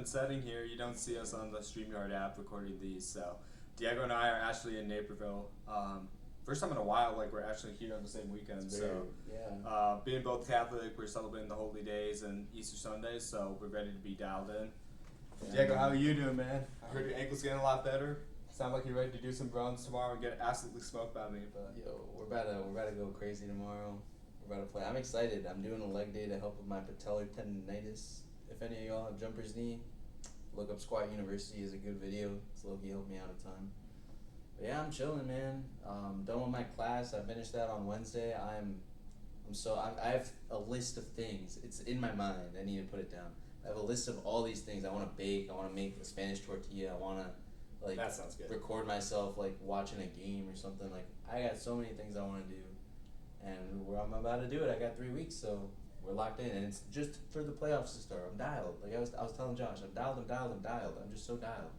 setting here. You don't see us on the StreamYard app recording these. So Diego and I are actually in Naperville. First time in a while, like we're actually here on the same weekend. Being both Catholic, we're celebrating the holy days and Easter Sundays, so we're ready to be dialed in. Yeah, Diego, how are you doing, man? I heard your ankle's getting a lot better. Sound like you're ready to do some runs tomorrow and get absolutely smoked by me. But we're about to go crazy tomorrow. We're about to play. I'm excited. I'm doing a leg day to help with my patellar tendonitis. If any of y'all have jumper's knee, look up Squat University is a good video. It's low-key helped me out a ton. But yeah, I'm chilling, man. Done with my class. I finished that on Wednesday. I have a list of things. It's in my mind. I need to put it down. I have a list of all these things. I want to bake. I want to make a Spanish tortilla. I want to that sounds good. Record myself like watching a game or something. Like I got so many things I want to do, and I'm about to do it. I got 3 weeks, so we're locked in, and it's just for the playoffs to start. I'm dialed. Like I was telling Josh, I'm dialed. I'm just so dialed.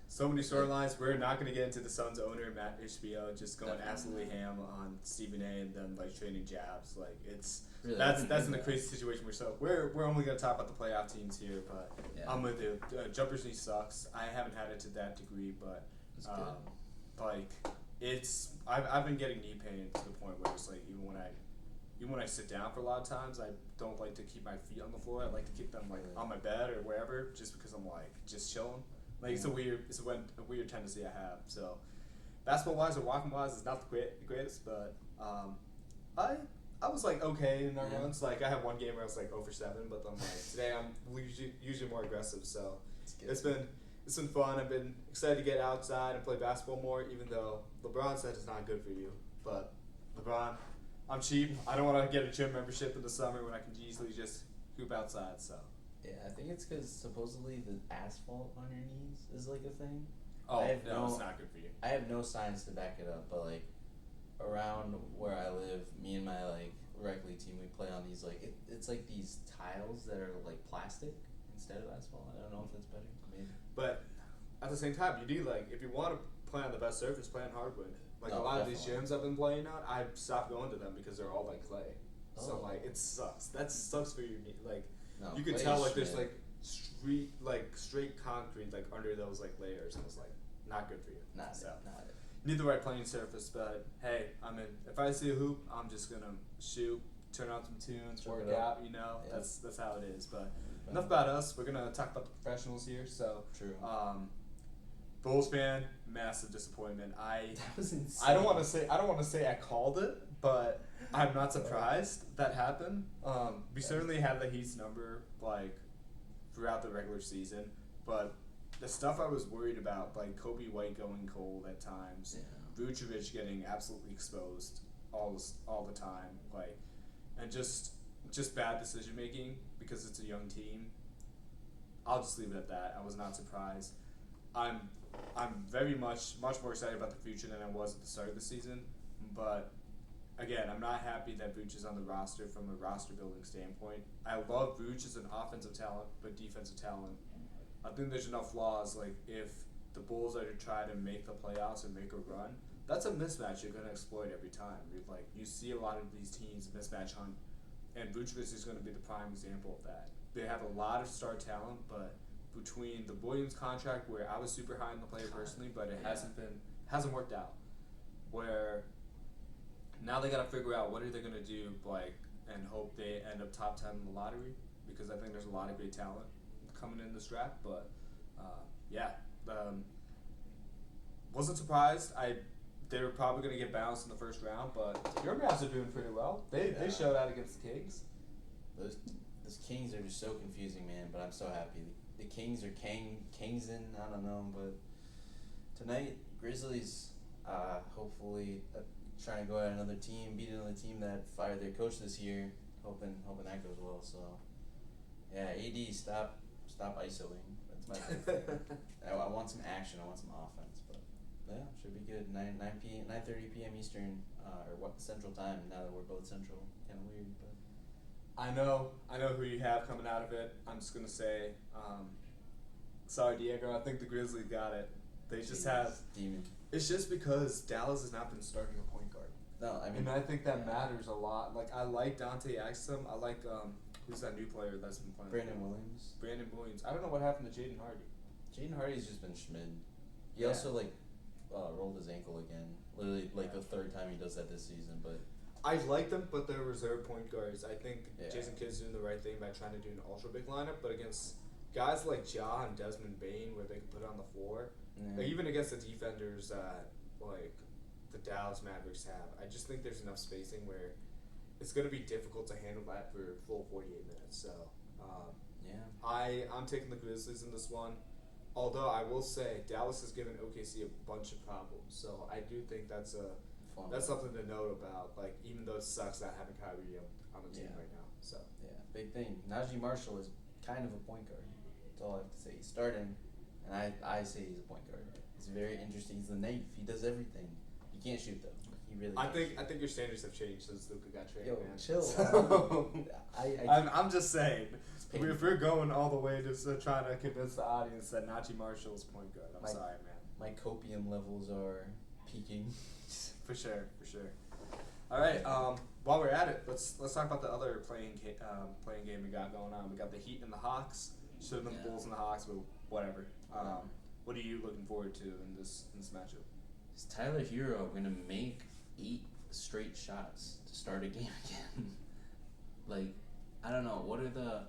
So many storylines. We're not going to get into the Suns owner, Matt HBO, just going absolutely ham on Stephen A. and them like trading jabs. Like it's really, that's in a crazy situation. We're only going to talk about the playoff teams here, but yeah. I'm with you. Jumper's knee sucks. I haven't had it to that degree, but I've been getting knee pain to the point where it's like even when I sit down for a lot of times, I don't like to keep my feet on the floor. I like to keep them like on my bed or wherever, just because I'm like just chilling. Like it's a weird tendency I have. So basketball wise or walking wise is not the greatest, but I was like okay in our runs. Like I had one game where I was like 0 for 7, but I'm like today I'm usually more aggressive. So it's been fun. I've been excited to get outside and play basketball more, even though LeBron said it's not good for you. But LeBron, I'm cheap. I don't want to get a gym membership in the summer when I can easily just hoop outside. So. Yeah, I think it's because supposedly the asphalt on your knees is like a thing. Oh, it's not good for you. I have no science to back it up, but like around where I live, me and my like rec league team, we play on these like it's like these tiles that are like plastic instead of asphalt. I don't know if that's better. Maybe. But at the same time, you do like if you want to play on the best surface, play on hardwood. Like a lot of these gyms I've been playing on, I've stopped going to them because they're all like clay. Oh. So like it sucks. That sucks for your knee. Like. No, you can tell like there's like straight concrete like under those like layers, and it's like not good for you. Not it. You need the right playing surface, but hey, I mean, if I see a hoop, I'm just gonna shoot, turn on some tunes, work out. You know, yeah. That's how it is. But enough about us. We're gonna talk about the professionals here. So true. Bulls fan, massive disappointment. That was insane. I don't want to say I called it, but I'm not surprised that happened. We certainly had the Heat's number like throughout the regular season, but the stuff I was worried about, like Kobe White going cold at times, Vucevic getting absolutely exposed all the time, like, and just bad decision making because it's a young team. I'll just leave it at that. I was not surprised. I'm very much more excited about the future than I was at the start of the season, but again, I'm not happy that Vooch is on the roster from a roster building standpoint. I love Vooch as an offensive talent, but defensive talent, I think there's enough flaws. Like if the Bulls are to try to make the playoffs and make a run, that's a mismatch you're going to exploit every time. You see a lot of these teams mismatch hunt, and Vucevic is going to be the prime example of that. They have a lot of star talent, but between the Williams contract, where I was super high on the player personally, but it hasn't worked out. Where now they got to figure out what are they going to do, and hope they end up top 10 in the lottery, because I think there's a lot of great talent coming in this draft. But wasn't surprised. They were probably going to get bounced in the first round, but your Mavs are doing pretty well. They showed out against the Kings. Those Kings are just so confusing, man. But I'm so happy. The Kings are Kingsing. I don't know, but tonight Grizzlies hopefully trying to go at another team, beat another team that fired their coach this year. Hoping that goes well. So yeah, AD stop isoing. That's my big thing. I want some action. I want some offense. But yeah, should be good. 9:30 p.m. Eastern or what Central Time. Now that we're both Central, kind of weird, but. I know who you have coming out of it. I'm just gonna say, sorry Diego. I think the Grizzlies got it. They just have demon. It's just because Dallas has not been starting a point guard. No, I mean, and I think that matters a lot. Like I like Dante Exum. I like Who's that new player that's been playing? Brandon Williams. Brandon Williams. I don't know what happened to Jaden Hardy. Jaden Hardy's just been schmid. He Yeah. also rolled his ankle again. Literally the third time he does that this season. But I like them, but they're reserve point guards. I think Yeah. Jason Kidd's doing the right thing by trying to do an ultra big lineup, but against guys like Ja and Desmond Bain, where they can put it on the floor, like even against the defenders that like the Dallas Mavericks have, I just think there's enough spacing where it's going to be difficult to handle that for full 48 minutes. So I'm taking the Grizzlies in this one. Although I will say Dallas has given OKC a bunch of problems, so I do think that's something to note about. Like even though it sucks not having Kyrie on the team right now. So big thing. Najee Marshall is kind of a point guard. That's all I have to say. He's starting, and I say he's a point guard. He's very interesting. He's the knife. He does everything. He can't shoot though. He really. I think your standards have changed since Luka got traded. Yo, man. chill. So, I I'm just saying. If we're going all the way to trying to convince the audience that Najee Marshall is point guard, I'm sorry, man. My copium levels are peaking. For sure. All right. While we're at it, let's talk about the other playing game we got going on. We got the Heat and the Hawks. Should have been the Bulls and the Hawks, but whatever. What are you looking forward to in this matchup? Is Tyler Hero gonna make 8 straight shots to start a game again? Like, I don't know. What are the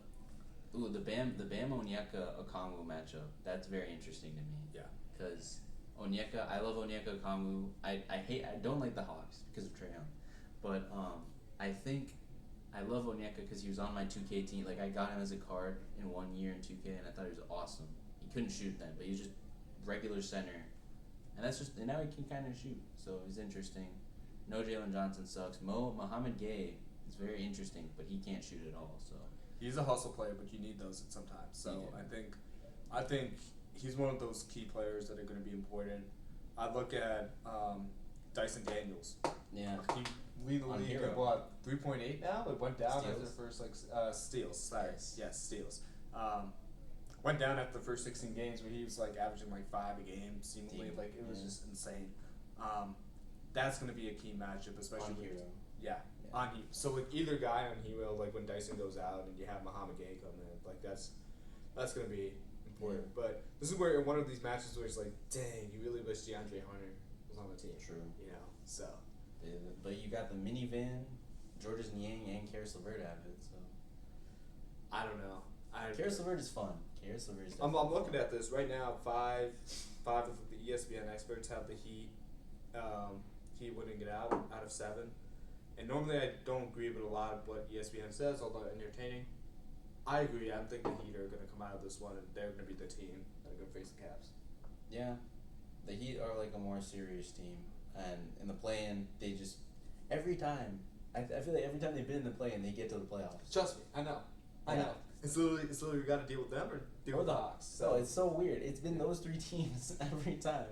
Bam Onyeka Okongwu matchup? That's very interesting to me. Yeah. Because Onyeka, I love Onyeka Okongwu. I don't like the Hawks because of Trae Young, but I think I love Onyeka because he was on my 2K team. Like I got him as a card in 1 year in 2K, and I thought he was awesome. He couldn't shoot then, but he was just regular center, and now he can kind of shoot. So he's interesting. No, Jalen Johnson sucks. Mohamed Gay is very interesting, but he can't shoot at all. So he's a hustle player, but you need those at sometimes. So I think he's one of those key players that are going to be important. I look at Dyson Daniels. Yeah. He lead the league at what, 3.8 now? It went down after the first steals. Sorry. Yes, steals. Went down after the first 16 games where he was like averaging like 5 a game seemingly. Like it was just insane. That's going to be a key matchup, especially with Hero. On Hero. So with either guy on Hero, like when Dyson goes out and you have Mohamed Gay come in, like that's going to be important. Yeah. But this is where one of these matches where it's like, dang, you really wish DeAndre Hunter was on the team. True. You know, so. Yeah, but you got the minivan, Georges Niang, and Karis LeVert out of it, so. I don't know. Karis LeVert is fun. Karis LeVert is I'm looking at this right now. Five of the ESPN experts have the Heat winning it out of 7. And normally I don't agree with a lot of what ESPN says, although entertaining. I agree. I think the Heat are going to come out of this one, and they're going to be the team that are going to face the Cavs. Yeah. The Heat are like a more serious team. And in the play-in, they just every time I feel like every time they've been in the play-in, they get to the playoffs. Trust me, I know. It's literally we got to deal with them or deal with the Hawks. So it's so weird. It's been those 3 teams every time.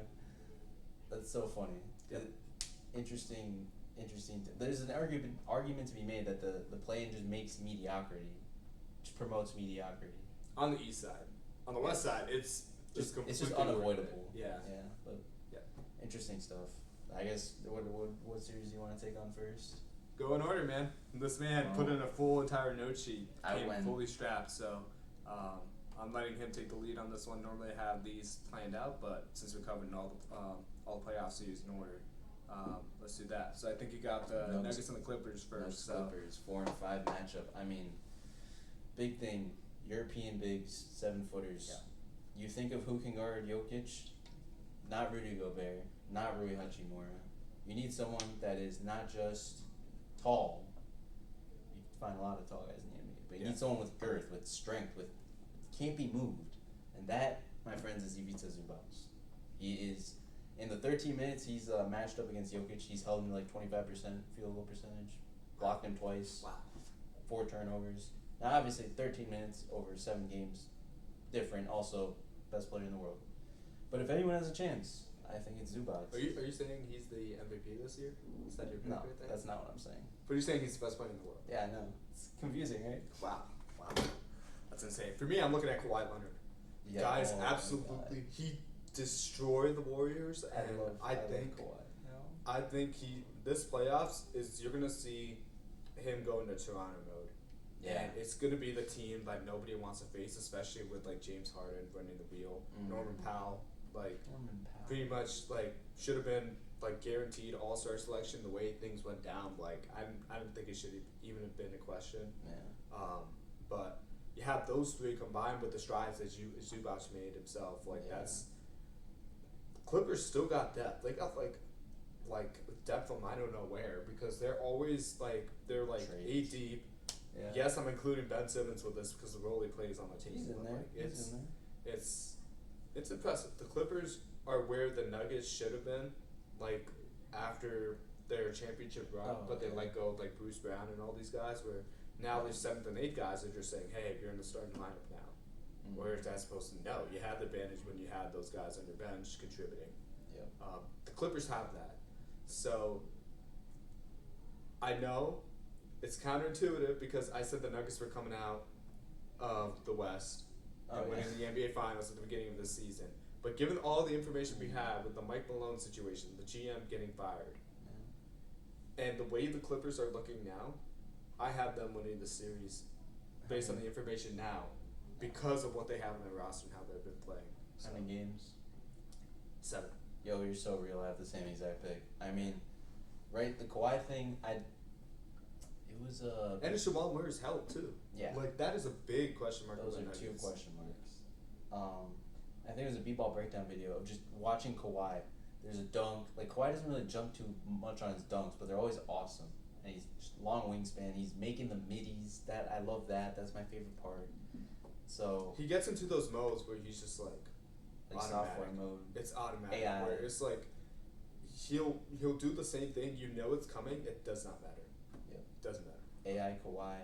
That's so funny. Yep. Interesting. There's an argument to be made that the play-in just makes mediocrity, just promotes mediocrity. On the east side, on the west side, it's just unavoidable. Yeah. But interesting stuff. I guess what series do you want to take on first? Go in order, man. This man put in a full entire note sheet. Came fully strapped, so I'm letting him take the lead on this one. Normally I have these planned out, but since we're covering all the playoff series in order, let's do that. So I think you got the Nuggets and the Clippers first. Clippers 4 and 5 matchup. I mean, big thing. European bigs, 7-footers. Yeah. You think of who can guard Jokic? Not Rudy Gobert. Not Rui Hachimura. You need someone that is not just tall. You can find a lot of tall guys in the NBA, but you need someone with girth, with strength, with can't be moved. And that, my friends, is Ivica Zubac. He is in the 13 minutes he's matched up against Jokic. He's held him to like 25% field goal percentage, blocked him twice, 4 turnovers. Now, obviously, 13 minutes over 7 games, different. Also, best player in the world. But if anyone has a chance, I think it's Zubac. Are you saying he's the MVP this year? Is that your pick right there? That's not what I'm saying. But you're saying he's the best player in the world? Yeah, I know. It's confusing, right? Wow. That's insane. For me, I'm looking at Kawhi Leonard. Yeah, Guys, absolutely. He destroyed the Warriors, and I think Kawhi. I think this playoffs is you're gonna see him go into Toronto mode. Yeah. And it's gonna be the team like nobody wants to face, especially with like James Harden running the wheel, Norman Powell, like pretty much like should have been like guaranteed All-Star selection. The way things went down, like I don't think it should even have been a question. Yeah. But you have those three combined with the strides that Zubac made himself. Like that's Clippers still got depth. They got like depth from I don't know where because they're always like they're like Trades. 8 deep. Yeah. Yes, I'm including Ben Simmons with this because the role he plays on the team. He's in but, there. like, He's in there. It's impressive. The Clippers are where the Nuggets should have been, like after their championship run, but they let go of like Bruce Brown and all these guys. Where now their 7th and 8th guys are just saying, "Hey, you're in the starting lineup now." Whereas that's supposed to no, you had the advantage when you had those guys on your bench contributing. Yep. The Clippers have that, so I know it's counterintuitive because I said the Nuggets were coming out of the West and winning the NBA Finals at the beginning of this season. But given all the information we have with the Mike Malone situation, the GM getting fired, and the way the Clippers are looking now, I have them winning the series based on the information now because of what they have in their roster and how they've been playing. How many games? 7. Yo, you're so real. I have the same exact pick. I mean, right, the Kawhi thing, it was a... And Jamal Murray's health, too. Yeah. Like, that is a big question mark. Those are 2 question marks. I think it was a b-ball breakdown video of just watching Kawhi. There's a dunk. Like, Kawhi doesn't really jump too much on his dunks, but they're always awesome. And he's just long wingspan. He's making the middies. I love that. That's my favorite part. So... He gets into those modes where he's just, like software mode. It's automatic. AI. Where it's like, he'll do the same thing. You know it's coming. It does not matter. Yep. Doesn't matter. AI, Kawhi,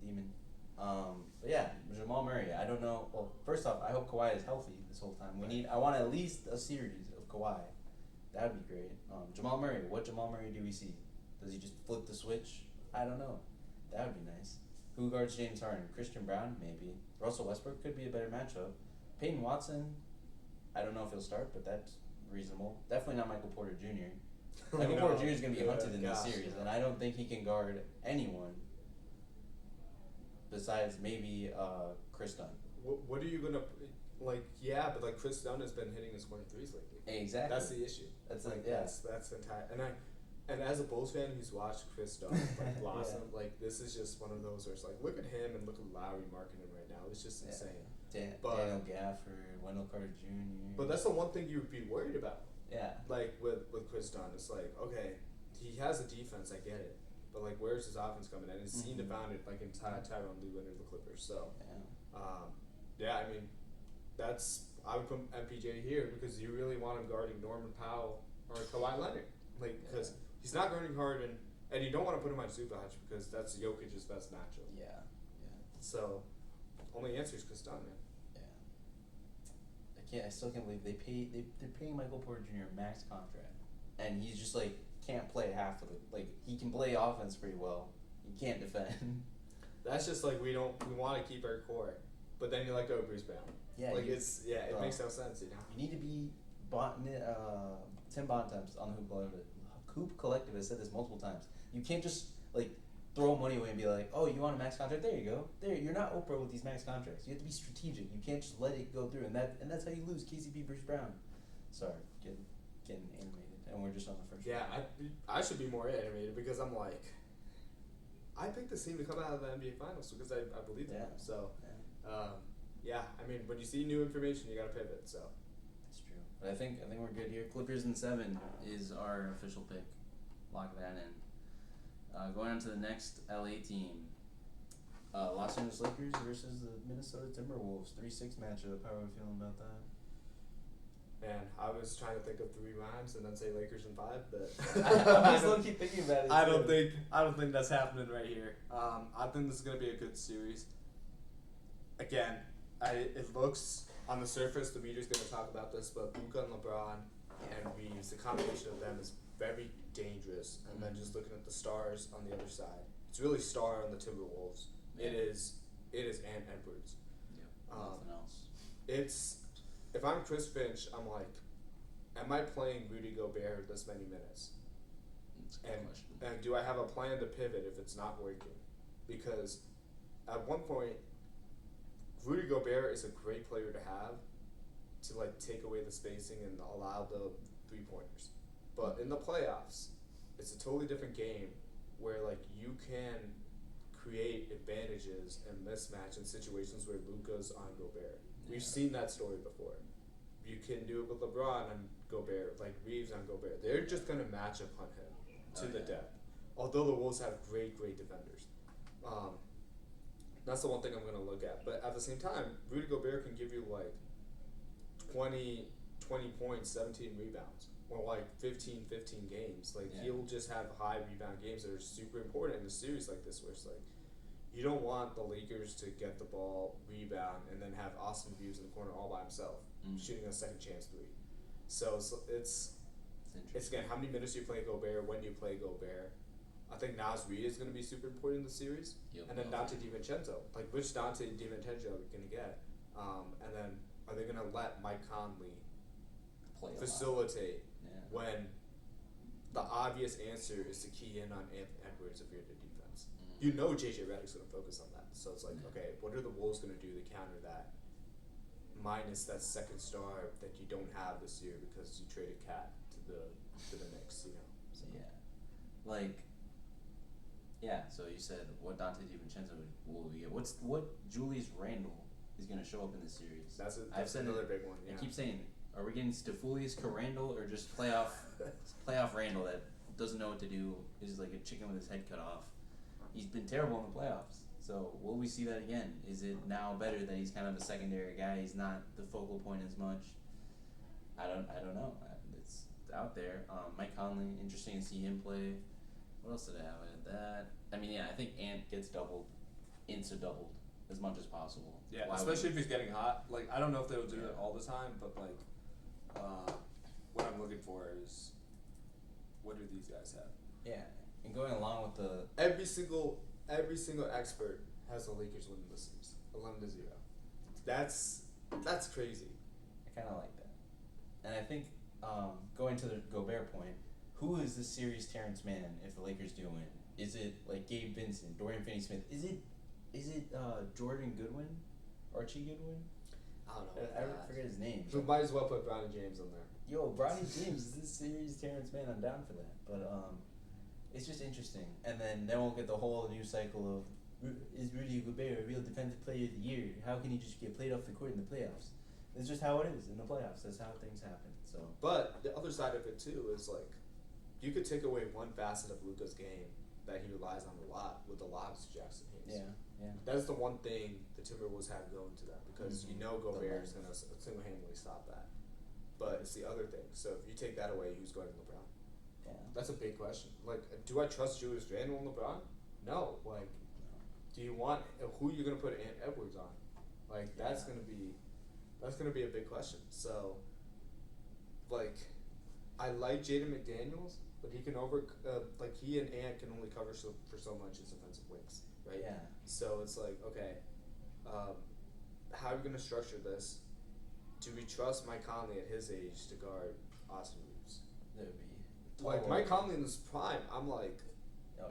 Demon. But yeah, Jamal Murray. I don't know. Well, first off, I hope Kawhi is healthy this whole time. I want at least a series of Kawhi. That would be great. Jamal Murray. What Jamal Murray do we see? Does he just flip the switch? I don't know. That would be nice. Who guards James Harden? Christian Brown, maybe. Russell Westbrook could be a better matchup. Peyton Watson, I don't know if he'll start, but that's reasonable. Definitely not Michael Porter Jr. Michael Porter Jr. is going to be hunted in this series, and I don't think he can guard anyone besides maybe Chris Dunn. What are you going to... Like, yeah, but like Chris Dunn has been hitting his corner threes lately. Exactly. That's the issue. That's like, that's entire... And as a Bulls fan who's watched Chris Dunn like blossom, like this is just one of those where it's like, look at him and look at Lowry marking him right now. It's just insane. Daniel Gafford, Wendell Carter Jr. But that's the one thing you would be worried about. Yeah. Like with Chris Dunn, it's like, okay, he has a defense, I get it. But like where's his offense coming in? It's seen to found it like in Tyronn Lue under the Clippers. So I mean I would put MPJ here because you really want him guarding Norman Powell or Kawhi Leonard. Like because he's not guarding Harden, and you don't want to put him on Zubac because that's Jokic's best matchup. Yeah. So, only answer is Chris Dunn, man. I still can't believe they're paying Michael Porter Jr. a max contract, and he's just like can't play half of it. Like he can play offense pretty well, he can't defend. That's just like we want to keep our core, but then you let go of Bruce Brown. Yeah, like it makes no sense, you know. You need to be Tim Bontemps on the Hoop Collective has said this multiple times. You can't just like throw money away and be like, oh, you want a max contract? There you go. You're not Oprah with these max contracts. You have to be strategic. You can't just let it go through, and that's how you lose. KCP, Bruce Brown. Sorry, getting animated, and we're just on the first. Yeah, I should be more animated because I'm like, I picked this team to come out of the NBA Finals because I believe in them. So, I mean, when you see new information, you got to pivot. So. That's true. But I think we're good here. Clippers in 7 is our official pick. Lock that in. Going on to the next LA team. Los Angeles Lakers versus the Minnesota Timberwolves. 3-6 matchup. How are we feeling about that? Man, I was trying to think of 3 rhymes and then say Lakers in 5, but I was low-key thinking about it. I don't think that's happening right here. I think this is gonna be a good series. Again, it looks on the surface the media's gonna talk about this, but Luka and LeBron and Reeves, the combination of them is very dangerous. And then just looking at the stars on the other side, it's really star on the Timberwolves. Yeah. It is Ant Edwards. Yeah. Nothing else. It's if I'm Chris Finch, I'm like, am I playing Rudy Gobert this many minutes? That's a good question. And do I have a plan to pivot if it's not working? Because at one point, Rudy Gobert is a great player to have to like take away the spacing and allow the 3-pointers. But in the playoffs, it's a totally different game where like you can create advantages and mismatch in situations where Luka's on Gobert. We've seen that story before. You can do it with LeBron and Gobert, like Reeves on Gobert. They're just gonna match up on him to the death. Although the Wolves have great defenders. That's the one thing I'm gonna look at. But at the same time, Rudy Gobert can give you like 20 points, 17 rebounds, or like 15 games. Like he'll just have high rebound games that are super important in a series like this, where it's like you don't want the Lakers to get the ball, rebound, and then have Austin Reeves in the corner all by himself, shooting a second chance three. So it's again, how many minutes do you play Gobert? When do you play Gobert? I think Naz Reid is going to be super important in the series, and then Dante DiVincenzo. Like, which Dante DiVincenzo are we going to get? And then are they going to let Mike Conley facilitate when the obvious answer is to key in on Anthony Edwards if you're the defense? You know JJ Redick's going to focus on that. So it's like, okay, what are the Wolves going to do to counter that? Minus that second star that you don't have this year because you traded Cat to the Knicks, you know. So. So you said what Dante DiVincenzo will we get? What Julius Randle is going to show up in this series? That's another big one. Yeah. I keep saying, are we getting Stephulius Randle or just playoff Randle that doesn't know what to do? Is like a chicken with his head cut off. He's been terrible in the playoffs. So will we see that again? Is it now better that he's kind of a secondary guy? He's not the focal point as much. I don't know. It's out there. Mike Conley, interesting to see him play. What else did I have with that? I mean, I think Ant gets doubled as much as possible. Yeah, especially if he's getting hot. Like, I don't know if they'll do it all the time, but like, what I'm looking for is, what do these guys have? Yeah, and going along with the every single expert has the Lakers winning this series, 11-0. That's crazy. I kind of like that, and I think going to the Gobert point. Who is this series Terrence Mann if the Lakers do win? Is it like Gabe Vincent, Dorian Finney-Smith? Is it Jordan Goodwin? Archie Goodwin? I don't know. I forget his name. We might as well put Bronny James on there. Yo, Bronny James is this series Terrence Mann. I'm down for that. But it's just interesting. And then we'll get the whole new cycle of is Rudy Gobert a real defensive player of the year? How can he just get played off the court in the playoffs? It's just how it is in the playoffs. That's how things happen. So. But the other side of it too is like, you could take away one facet of Luka's game that he relies on a lot with the lobs to Jackson Hayes. Yeah. That's the one thing the Timberwolves have going to them because you know Gobert is going to single-handedly stop that. But it's the other thing. So if you take that away, who's guarding LeBron? Yeah. That's a big question. Like, do I trust Julius Randle and LeBron? No. Like, do you want who you're going to put Ant Edwards on? Like, that's going to be a big question. So, like, I like Jaden McDaniels. But he can he and Ant can only cover for so much as offensive wings, right? Yeah. So it's like, okay, how are we going to structure this? Do we trust Mike Conley at his age to guard Austin Reeves? That would be like Mike Conley in his prime. I'm like,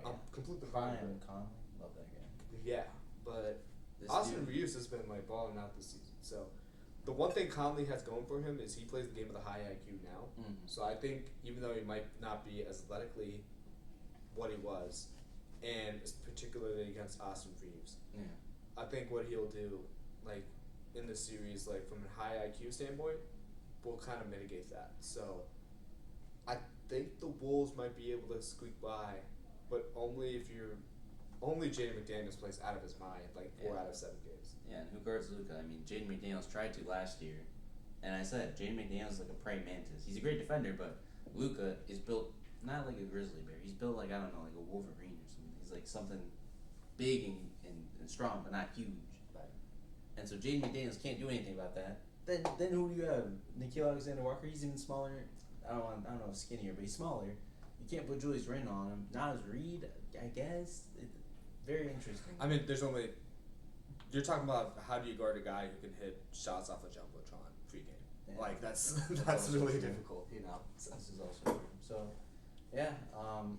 I'm completely prime fine. Conley, love that guy. Yeah, but This Austin Reeves has been like balling out this season. So the one thing Conley has going for him is he plays the game with a high IQ now. Mm-hmm. So I think even though he might not be as athletically what he was, and particularly against Austin Reeves, I think what he'll do, like in the series, like from a high IQ standpoint, will kind of mitigate that. So I think the Wolves might be able to squeak by, but only if Jaden McDaniels plays out of his mind, like 4 out of 7 games. Yeah, and who guards Luka? I mean, Jaden McDaniels tried to last year, and I said Jaden McDaniels is like a praying mantis. He's a great defender, but Luka is built not like a grizzly bear. He's built like like a Wolverine or something. He's like something big and strong, but not huge. Right. And so Jaden McDaniels can't do anything about that. Then who do you have? Nikhil Alexander-Walker. He's even smaller. I don't know if skinnier, but he's smaller. You can't put Julius Randle on him. Naz Reid, I guess. Very interesting. I mean, you're talking about how do you guard a guy who can hit shots off a jumbotron pregame? Yeah. Like that's really difficult, you know. So. This is also true. So, yeah.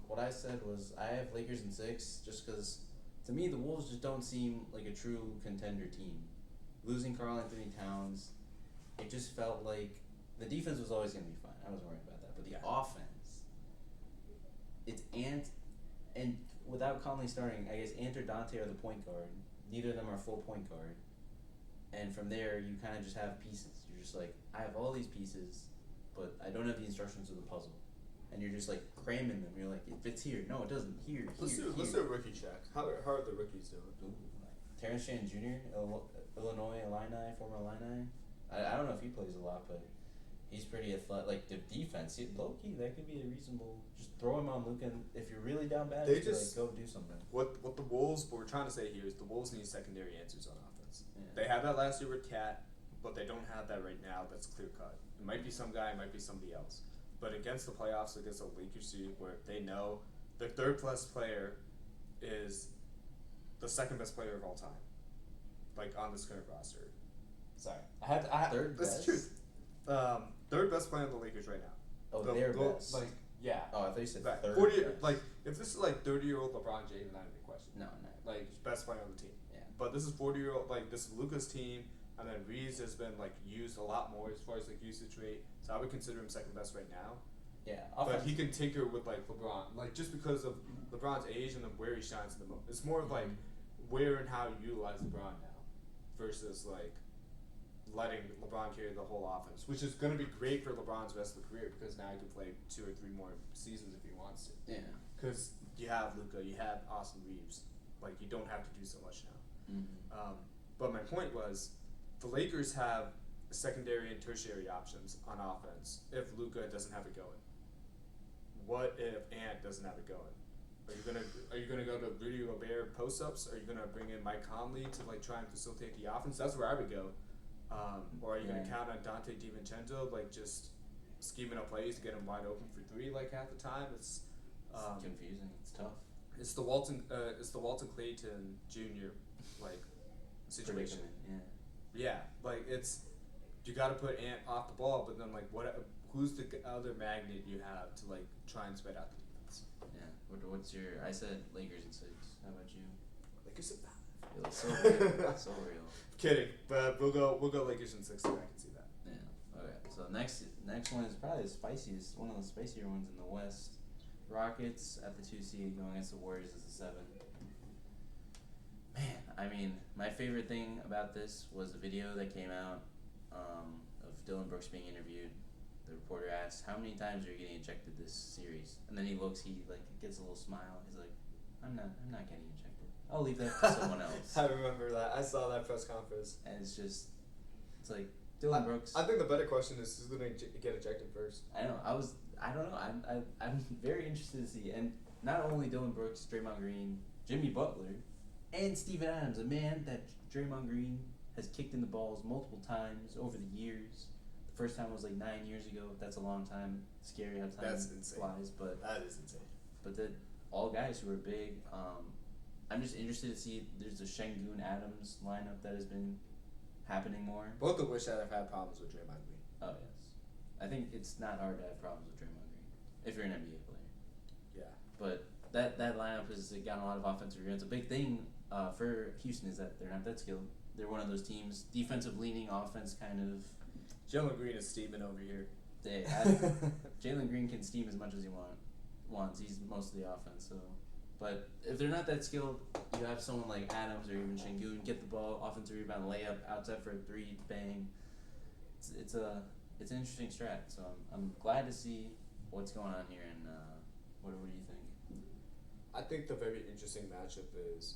What I said was I have Lakers in 6 just because to me, the Wolves just don't seem like a true contender team. Losing Karl Anthony Towns, it just felt like the defense was always going to be fine. I wasn't worried about that. But the offense, it's Ant, and without Conley starting, I guess Ant or Dante are the point guard. Neither of them are full point guard. And from there, you kind of just have pieces. You're just like, I have all these pieces, but I don't have the instructions of the puzzle. And you're just like cramming them. You're like, it fits here. No, it doesn't. Here, Let's do a rookie check. How are the rookies doing? Ooh, Terrence Shannon Jr., Illinois Illini, former Illini. I don't know if he plays a lot, but he's pretty athletic. Like, the defense, low key, that could be a reasonable. Just throw him on Luka, and if you're really down bad, just go do something. What we're trying to say here is the Wolves need secondary answers on offense. Yeah. They had that last year with Cat, but they don't have that right now. That's clear cut. It might be some guy, it might be somebody else. But against the playoffs, against a Lakers team where they know their third best player is the second best player of all time, like on this current roster. Sorry, I had Third That's best? the truth. Third best player on the Lakers right now. Oh, The- they're the- best. like yeah. Oh, I thought you said Like, third 40, best. like if this is like 30-year-old LeBron James, not even a question. No. Like best player on the team. Yeah. But this is 40-year-old, like this is Luka's team, and then Reeves has been like used a lot more as far as like usage rate. So I would consider him second best right now. Yeah. But he can tinker with like LeBron, like just because of LeBron's age and then where he shines the most. It's more of like where and how you utilize LeBron now, versus like letting LeBron carry the whole offense, which is going to be great for LeBron's rest of the career because now he can play 2 or 3 more seasons if he wants to. Yeah. Because you have Luka, you have Austin Reeves, like you don't have to do so much now. Mm-hmm. But my point was, the Lakers have secondary and tertiary options on offense if Luka doesn't have it going. What if Ant doesn't have it going? Are you gonna go to Rudy Gobert post ups? Are you gonna bring in Mike Conley to like try and facilitate the offense? That's where I would go. Or are you gonna count on Dante DiVincenzo, like just scheming up plays to get him wide open for 3 like half the time? It's confusing. It's tough. It's the Walton Clayton Jr. like situation. Predicament, Yeah, like it's you got to put Ant off the ball, but then like who's the other magnet you have to like try and spread out the defense? Yeah. What's your? I said Lakers in 6. How about you? Lakers in 5. It's so real. So real. Kidding, but we'll go Lakers in 6. I can see that. Yeah. Okay. So next one is probably the spiciest, one of the spicier ones in the West. Rockets at the 2 seed going against the Warriors as the 7. Man, I mean, my favorite thing about this was the video that came out of Dylan Brooks being interviewed. The reporter asks, "How many times are you getting ejected this series?" And then he like gets a little smile. He's like, "I'm not getting ejected. I'll leave that to someone else." I remember that. I saw that press conference. And it's like Dylan Brooks. I think the better question is who's going to get ejected first. I know. I don't know. I'm very interested to see. And not only Dylan Brooks, Draymond Green, Jimmy Butler, and Steven Adams, a man that Draymond Green has kicked in the balls multiple times over the years. The first time was like 9 years ago. That's a long time. Scary how time flies. But That is insane. But all guys who are big. I'm just interested to see. There's a Şengün Adams lineup that has been happening more. Both of which have had problems with Draymond Green. Oh yes, I think it's not hard to have problems with Draymond Green if you're an NBA player. Yeah. But that lineup has gotten a lot of offensive rebounds. A big thing for Houston is that they're not that skilled. They're one of those teams, defensive leaning, offense kind of. Jalen Green is steaming over here. Jalen Green can steam as much as he wants. He's mostly offense. So, but if they're not that skilled, you have someone like Adams or even Şengün get the ball, offensive rebound, layup, outside for a 3, bang. It's an interesting strat. So I'm glad to see what's going on here. And what do you think? I think the very interesting matchup is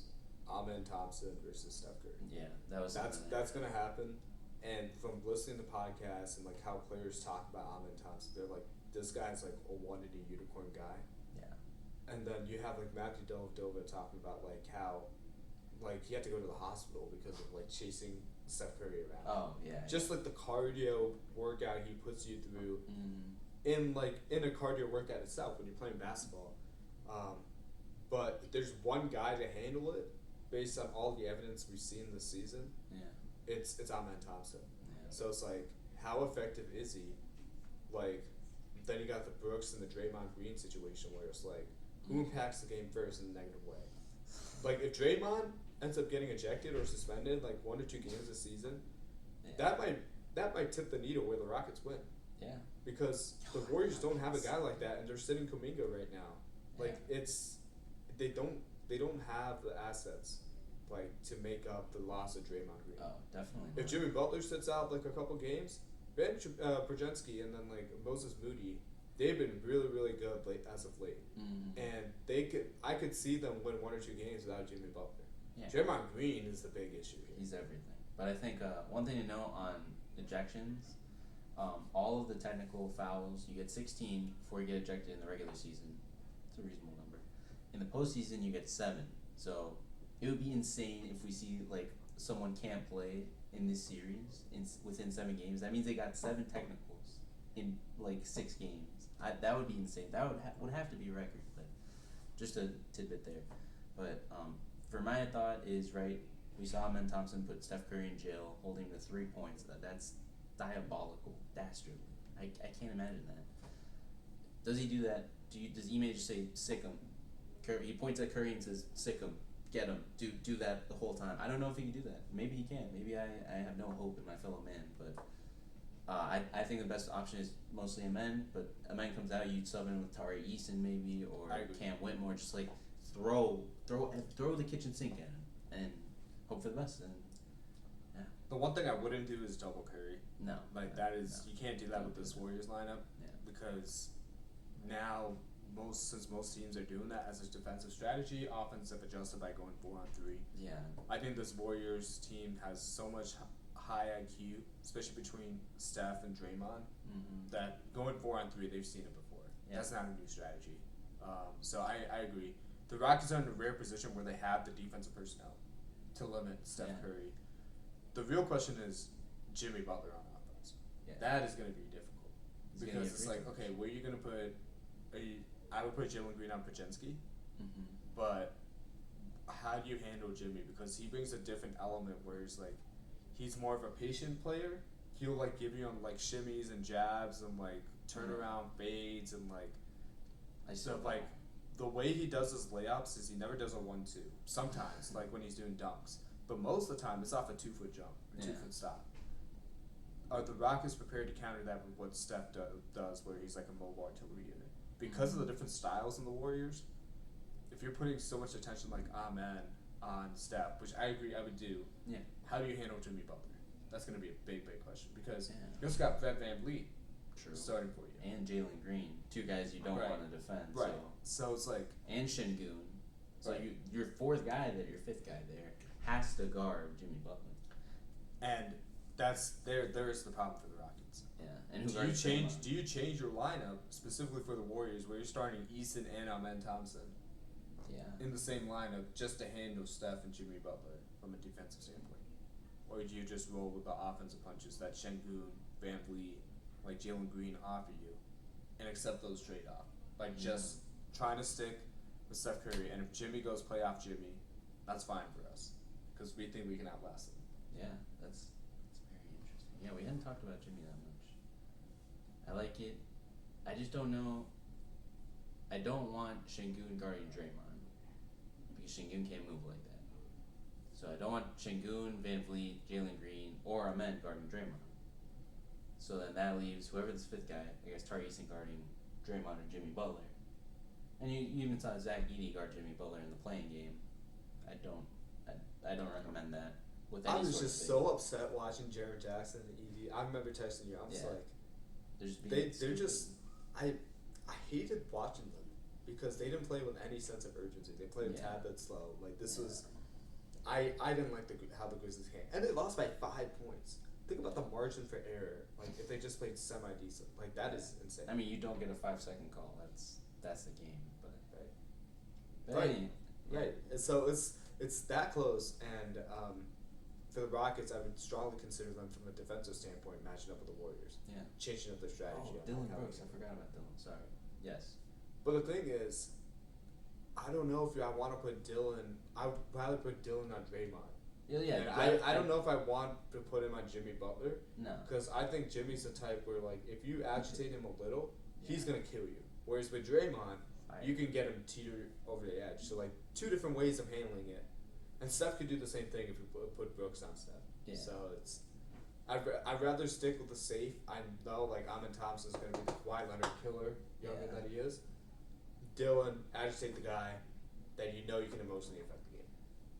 Amen Thompson versus Steph Curry. Yeah, That's gonna happen. And from listening to podcasts and like how players talk about Amen Thompson, they're like, this guy's like a one-in-a-unicorn guy. Yeah. And then you have like Matthew Dellavedova talking about like how like he had to go to the hospital because of like chasing Steph Curry around. Oh yeah. Just like the cardio workout he puts you through Mm-hmm. in a cardio workout itself when you're playing basketball. But if there's one guy to handle it based on all the evidence we've seen this season, it's Amen Thompson. Yeah. So it's like, how effective is he? Like, then you got the Brooks and the Draymond Green situation where it's like, who impacts the game first in a negative way? like if Draymond ends up getting ejected or suspended like 1 or 2 games this season, Yeah. that might tip the needle where the Rockets win. Yeah. Because the Warriors don't have a guy like that, and they're sitting Kuminga right now. Like Yeah. they don't have the assets like to make up the loss of Draymond Green. Oh, definitely. If not. Jimmy Butler sits out like a couple games, Ben Brzezinski and then like Moses Moody, they've been really really good as of late, and I could see them win 1 or 2 games without Jimmy Butler. Yeah. Draymond Green is the big issue here. He's everything. But I think one thing to know on ejections, all of the technical fouls, you get 16 before you get ejected in the regular season. It's a reasonable number. In the postseason, you get 7. So it would be insane if we see like someone can't play in this series within 7 games. That means they got 7 technicals in like 6 games. That would be insane. That would have to be a record. But just a tidbit there. But for my thought is right. We saw Ben Thompson put Steph Curry in jail, holding the 3 points. That's diabolical, dastardly. I can't imagine that. Does he do that? Does Ime just say sick him? He points at Curry and says sick him, get him. Do that the whole time. I don't know if he can do that. Maybe he can. Maybe I have no hope in my fellow man. But I think the best option is mostly Amen. But Amen comes out, you sub in with Tari Eason maybe or Cam Whitmore. Just like throw the kitchen sink at him and hope for the best. And yeah. The one thing I wouldn't do is double Curry. No. Like that is you can't do that with this Warriors lineup. Yeah. Because now since most teams are doing that as a defensive strategy, offense have adjusted by going 4-on-3. Yeah. I think this Warriors team has so much high IQ, especially between Steph and Draymond, that going 4-on-3 they've seen it before. Yeah. That's not a new strategy. So I agree. The Rockets are in a rare position where they have the defensive personnel to limit Steph Curry. The real question is Jimmy Butler on offense. Yeah. That is going to be difficult because it's like, close. okay, where are you going to put? I would put Jalen Green on Brzezinski, but how do you handle Jimmy? Because he brings a different element where he's more of a patient player. He'll like give you on like shimmies and jabs and like turnaround fades and like. The way he does his layups is he never does a 1-2. Sometimes, like when he's doing dunks, but most of the time it's off a 2-foot jump, or 2-foot stop. Are the Rockets prepared to counter that with what Steph does, where he's like a mobile artillery unit? Because of the different styles in the Warriors, if you're putting so much attention like Amen on Steph, which I agree I would do, how do you handle Jimmy Butler? That's going to be a big question because you also got Fred VanVleet starting for you. And Jalen Green, 2 guys you don't want to defend. Right. So it's like and Şengün. So your 4th guy there, your 5th guy there, has to guard Jimmy Butler. And there's the problem for the Rockets. Yeah. And do you change your lineup specifically for the Warriors where you're starting Eason and Amen Thompson? Yeah. In the same lineup just to handle Steph and Jimmy Butler from a defensive standpoint? Or do you just roll with the offensive punches that Şengün, VanVleet, like Jalen Green offer you and accept those trade-off? Like just trying to stick with Steph Curry, and if Jimmy goes playoff Jimmy, that's fine for us because we think we can outlast him. Yeah, that's very interesting. Yeah, we hadn't talked about Jimmy that much. I like it. I just don't know. I don't want Şengün guarding Draymond because Şengün can't move like that. So I don't want Şengün, VanVleet, Jalen Green, or Amen guarding Draymond. So then that leaves whoever this 5th guy, I guess Tari Eason guarding Draymond or Jimmy Butler. And you even saw Zach Edey guard Jimmy Butler in the playing game. I don't recommend that with any I was sort just of so upset watching Jared Jackson and Edey. I remember texting you. I was like, they're just. I hated watching them because they didn't play with any sense of urgency. They played a tad bit slow. Like this was. I didn't like how the Grizzlies came, and they lost by 5 points. Think about the margin for error. Like if they just played semi-decent, like that is insane. I mean, you don't get a 5-second call. That's the game, but right. And so it's that close, and for the Rockets, I would strongly consider them from a defensive standpoint matching up with the Warriors. Yeah, changing up their strategy. Oh, Dylan Brooks. I forgot about Dylan. Sorry. Yes. But the thing is, I don't know if I want to put Dylan. I would rather put Dylan on Draymond. Yeah. I don't know if I want to put him on Jimmy Butler. No. Because I think Jimmy's the type where, like, if you agitate him a little, he's going to kill you. Whereas with Draymond, you can get him teeter over the edge. So like 2 different ways of handling it, and Steph could do the same thing if you put Brooks on Steph. Yeah. So it's I'd rather stick with the safe. I know like Amin Thompson's going to be the Kawhi Leonard killer, younger that he is. Dylan, agitate the guy that you know you can emotionally affect the game.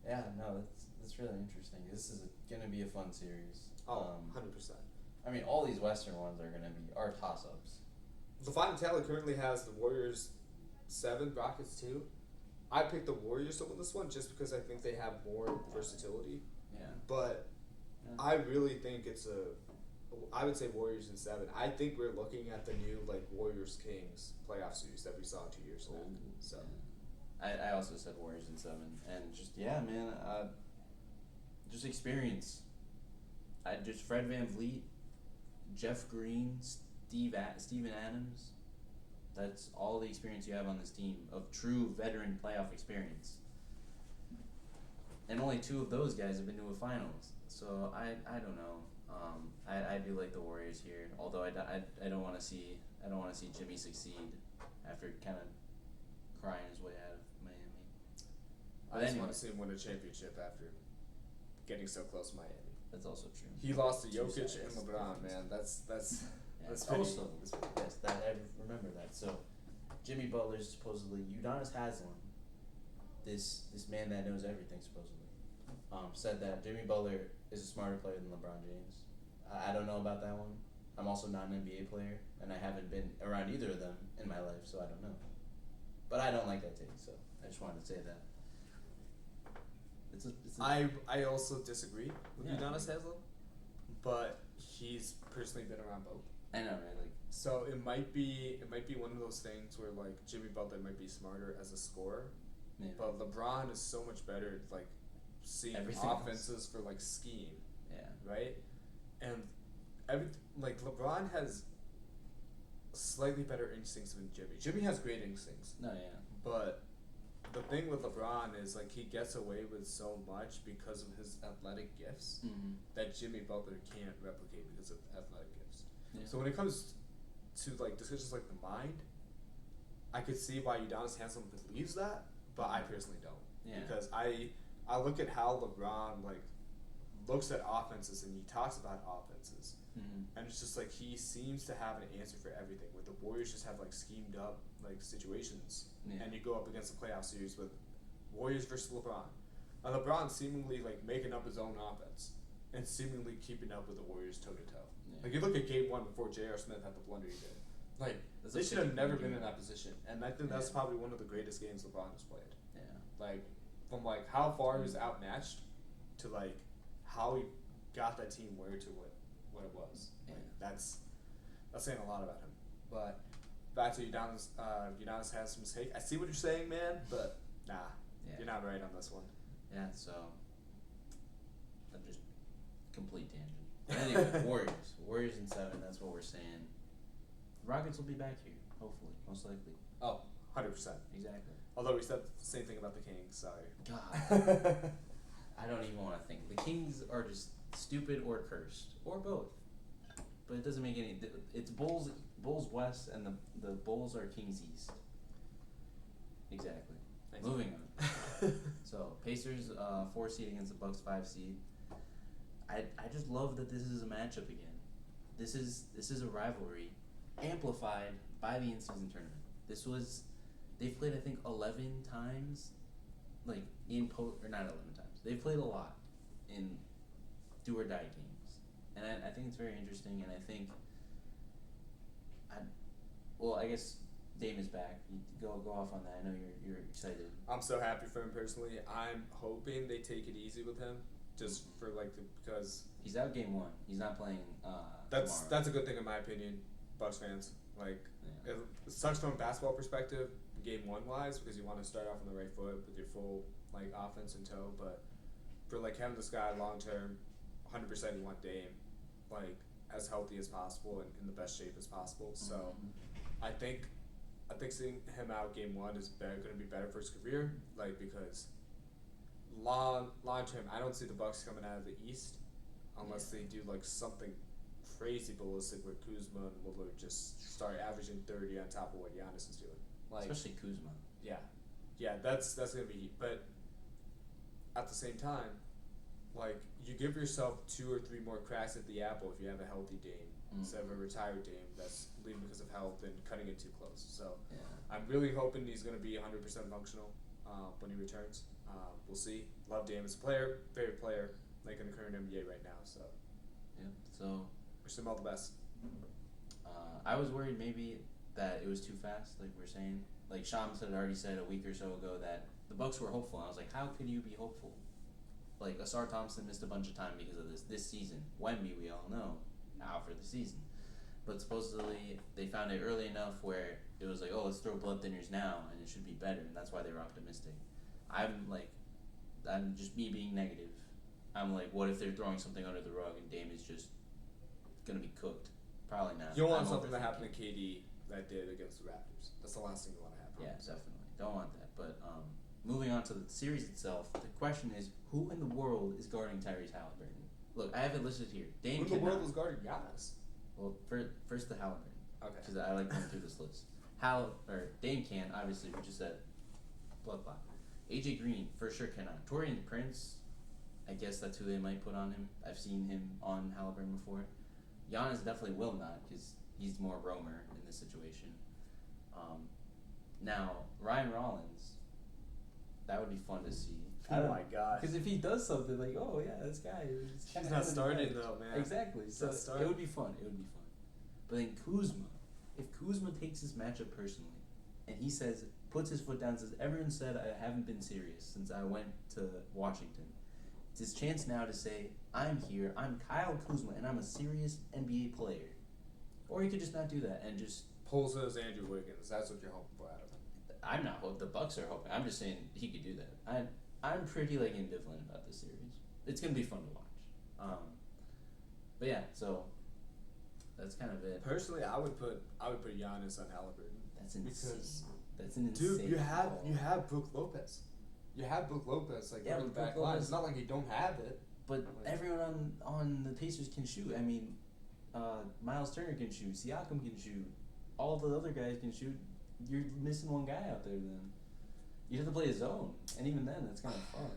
Yeah, no, that's really interesting. This is gonna be a fun series. 100%. I mean, all these Western ones are toss-ups. The final tally currently has the Warriors 7, Rockets 2. I picked the Warriors to win this one just because I think they have more versatility. Yeah. But I really think I would say Warriors in 7. I think we're looking at the new like Warriors Kings playoff series that we saw 2 years back. So I also said Warriors in 7, and just man, just experience. Fred VanVleet, Jeff Green, Steven Adams. That's all the experience you have on this team of true veteran playoff experience. And only 2 of those guys have been to a finals. So I don't know. I do like the Warriors here. Although I don't want to see Jimmy succeed after kind of crying his way out of Miami. I just want to see him win a championship after getting so close to Miami. That's also true. He lost to Jokic and LeBron, man. That's pretty. Also, yes, that I remember that. So, Jimmy Butler supposedly Udonis Haslem, this man that knows everything supposedly, said that Jimmy Butler is a smarter player than LeBron James. I don't know about that one. I'm also not an NBA player, and I haven't been around either of them in my life, so I don't know. But I don't like that take, so I just wanted to say that. I also disagree with Udonis Haslem, but he's personally been around both. I know, right? Like, so it might be one of those things where like Jimmy Butler might be smarter as a scorer, but LeBron is so much better at like seeing offenses for like scheme. Yeah. Right? And LeBron has slightly better instincts than Jimmy. Jimmy has great instincts. No, yeah. But the thing with LeBron is like he gets away with so much because of his athletic gifts that Jimmy Butler can't replicate because of athletic gifts. Yeah. So when it comes to like decisions like the mind, I could see why Udonis Haslem believes that, but I personally don't. Yeah. Because I look at how LeBron like looks at offenses and he talks about offenses, and it's just like he seems to have an answer for everything. Where the Warriors just have like schemed up like situations, and you go up against a playoff series with Warriors versus LeBron, and LeBron seemingly like making up his own offense and seemingly keeping up with the Warriors toe to toe. Like you look at Game 1 before J.R. Smith had the blunder he did. Like they should have never been in that position, and I think that's probably one of the greatest games LeBron has played. Yeah. Like from like how far he was outmatched to like how he got that team where to what it was. Yeah. Like, that's saying a lot about him. But back to Udonis has some mistake. I see what you're saying, man, but you're not right on this one. Yeah, so I'm just complete tangent. But anyway, Warriors in 7. That's what we're saying. Rockets will be back here, hopefully, most likely. Oh, 100%. Exactly. Although we said the same thing about the Kings. Sorry. God. I don't even want to think. The Kings are just stupid or cursed, or both. But it doesn't make any. It's Bulls West, and the Bulls are Kings East. Exactly. Thanks. Moving on. So Pacers 4 seed against the Bucks 5 seed. I just love that this is a matchup again. This is a rivalry, amplified by the in-season tournament. They've played I think 11 times, like or not 11 times. They've played a lot in do or die games, and I think it's very interesting. And I think, I guess Dame is back. You go off on that. I know you're excited. I'm so happy for him personally. I'm hoping they take it easy with him, just for because he's out game 1. He's not playing. That's a good thing in my opinion, Bucks fans. Like it sucks from a basketball perspective, game 1 wise, because you want to start off on the right foot with your full like offense in tow. But for like having this guy long term, 100% you want Dame like as healthy as possible and in the best shape as possible. So I think seeing him out game 1 is going to be better for his career, like because long term I don't see the Bucks coming out of the East unless they do like something crazy ballistic where Kuzma and Woodler just start averaging 30 on top of what Giannis is doing. Like, especially Kuzma. yeah, that's gonna be. But at the same time, like you give yourself 2 or 3 more cracks at the apple if you have a healthy Dame instead of a retired Dame that's leaving because of health and cutting it too close. So Yeah. I'm really hoping he's gonna be 100% functional when he returns. We'll see. Love Dame as a player, favorite player, like in the current NBA right now. So Yeah. So wish them all the best. I was worried maybe that it was too fast, like we're saying. Like Shams had already said a week or so ago that the Bucks were hopeful. And I was like, how could you be hopeful? Like Asar Thompson missed a bunch of time because of this season. Wemby, we all know, out for the season. But supposedly they found it early enough where it was like, oh, let's throw blood thinners now and it should be better, and that's why they were optimistic. I'm just me being negative. I'm like, what if they're throwing something under the rug and Dame is just gonna be cooked? Probably not. You don't want I'm something that overthinking. happened to KD that did against the Raptors. That's the last thing you want to happen. Yeah, definitely. Don't want that. But moving on to the series itself, the question is, who in the world is guarding Tyrese Halliburton? Look, I have it listed here. Dame Who in the cannot. world was guarding Giannis? Well, first the Halliburton, Okay. because I like going through this list. Dame can, obviously, we just said, blah blah. AJ Green for sure cannot. Torian Prince, I guess that's who they might put on him. I've seen him on Halliburton before. Giannis definitely will not, because he's more roamer in this situation. Now Ryan Rollins, that would be fun to see. Oh my gosh. Because if he does something like, oh yeah, this guy is He's not starting though, man. Exactly. He's So not starting. it would be fun. It would be fun. But then Kuzma, if Kuzma takes this matchup personally, and he says, puts his foot down, and says, everyone said I haven't been serious since I went to Washington. It's his chance now to say, I'm here, I'm Kyle Kuzma, and I'm a serious NBA player. Or he could just not do that and just. Pulls those Andrew Wiggins. That's what you're hoping for out of him. I'm not hoping. The Bucks are hoping. I'm just saying he could do that. I'm pretty like ambivalent about this series. It's gonna be fun to watch. But yeah, so that's kind of it. Personally, I would put Giannis on Halliburton. That's insane. Because That's an insane. dude, you call. have Brook Lopez. You have Brook Lopez like Yeah, on the but Brook back line. Lopez- It's not like you don't have it. But everyone on the Pacers can shoot. I mean, Miles Turner can shoot. Siakam can shoot. All the other guys can shoot. You're missing one guy out there. Then you have to play a zone, and even then, that's kind of fun.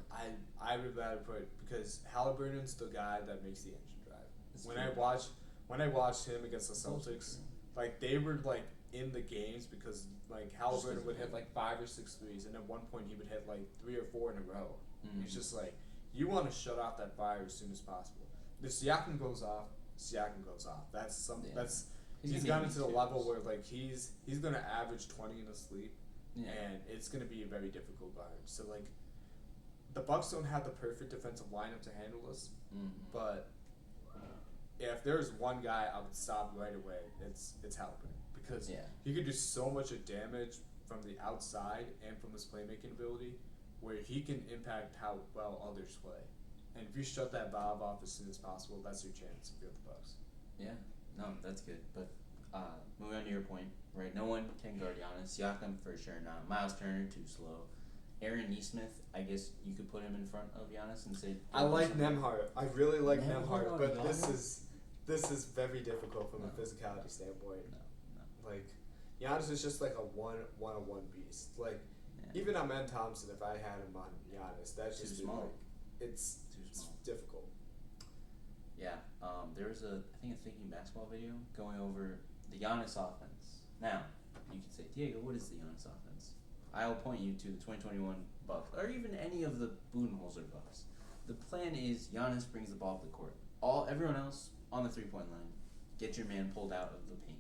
I would rather put because Halliburton's the guy that makes the engine drive. That's When true. I watched him against the That's also Celtics, true. like they were like in the games because like Halliburton Just would 'cause hit like 5 or 6 threes, and at one point he would hit like 3 or 4 in a row. Mhm. It's just like you want to shut off that fire as soon as possible. If Siakam goes off, Siakam goes off. That's some. Yeah. That's He's he's gonna gotten be to the twos. level where like he's gonna average 20 in his sleep, Yeah. and it's gonna be a very difficult guard. So like, the Bucks don't have the perfect defensive lineup to handle this, Mhm. but if there's one guy I would stop right away, it's Halliburton because Yeah. he could do so much of damage from the outside and from his playmaking ability, where he can impact how well others play. And if you shut that valve off as soon as possible, that's your chance if you're the Bucks. Yeah, no, that's good. But moving on to your point, right? No one can guard Giannis. Siakam for sure not. Miles Turner too slow. Aaron Nesmith, I guess you could put him in front of Giannis and say. I like Nemhard. I really like Nemhard Nemhard, on but this Giannis? is very difficult from No. a physicality standpoint. No. Like Giannis is just like a one-on-one beast. Like Yeah. even Amen Thompson, if I had him on Giannis, that's Too just small. like it's Too small. difficult. Yeah. There was a Thinking Basketball video going over the Giannis offense. Now, you could say, Diego, what is the Giannis offense? I'll point you to the 2021 Bucks, or even any of the Budenholzer Bucks. The plan is Giannis brings the ball up the court. Everyone else on the 3-point line, get your man pulled out of the paint.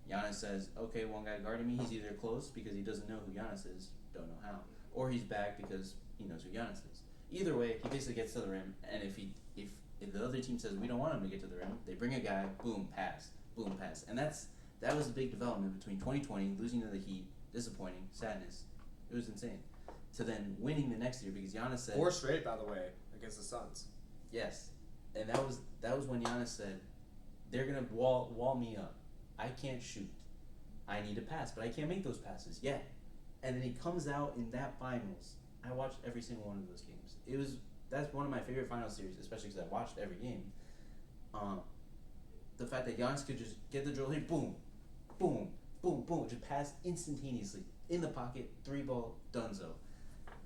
Giannis says, okay, one guy guarding me, he's either close because he doesn't know who Giannis is, don't know how, or he's back because he knows who Giannis is. Either way, he basically gets to the rim, and if the other team says we don't want him to get to the rim, they bring a guy, boom, pass, and that was a big development between 2020, losing to the Heat, disappointing, sadness, it was insane, to then winning the next year because Giannis said 4 straight, by the way, against the Suns. yes, and that was when Giannis said they're gonna wall me up. I can't shoot. I need to pass, but I can't make those passes yet. And then he comes out in that finals. I watched every single one of those games. That's one of my favorite final series, especially because I watched every game. The fact that Giannis could just get the drill here, boom, boom, boom, boom, just pass instantaneously. in the pocket, 3-ball, donezo.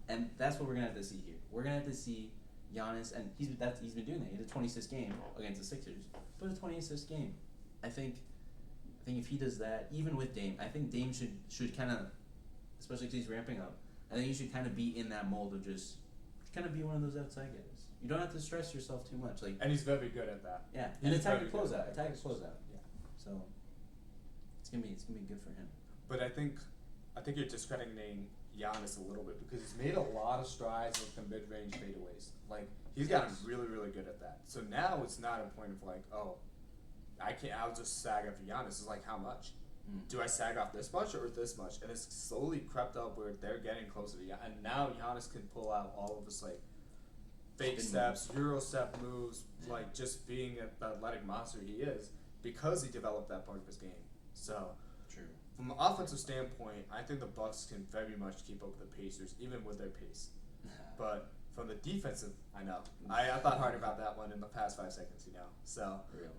And that's what we're gonna have to see here. We're gonna have to see Giannis, and he's been doing that. He had a 20-assist game against the Sixers, but a 20-assist game. I think if he does that, even with Dame, I think Dame should kind of, especially because he's ramping up, I think he should kind of be in that mold of just kind of be one of those outside guys. You don't have to stress yourself too much. Like, and he's very good at that. yeah, He's and attack very your good closeout. at Attack your that. closeout. Yeah. So it's gonna be good for him. But I think you're discrediting Giannis a little bit because he's made a lot of strides with the mid-range fadeaways. Like, he's gotten really, really good at that. So now it's not a point of like, oh, I'll just sag after Giannis. It's like, how much? Do I sag off this much or this much? And it's slowly crept up where they're getting closer to Giannis. And now Giannis can pull out all of this, like, fake steps, Euro step moves, like just being the athletic monster he is because he developed that part of his game. So, True. From an offensive standpoint, I think the Bucks can very much keep up with the Pacers, even with their pace. But from the defensive, I know I thought hard about that one in the past 5 seconds, So, Really?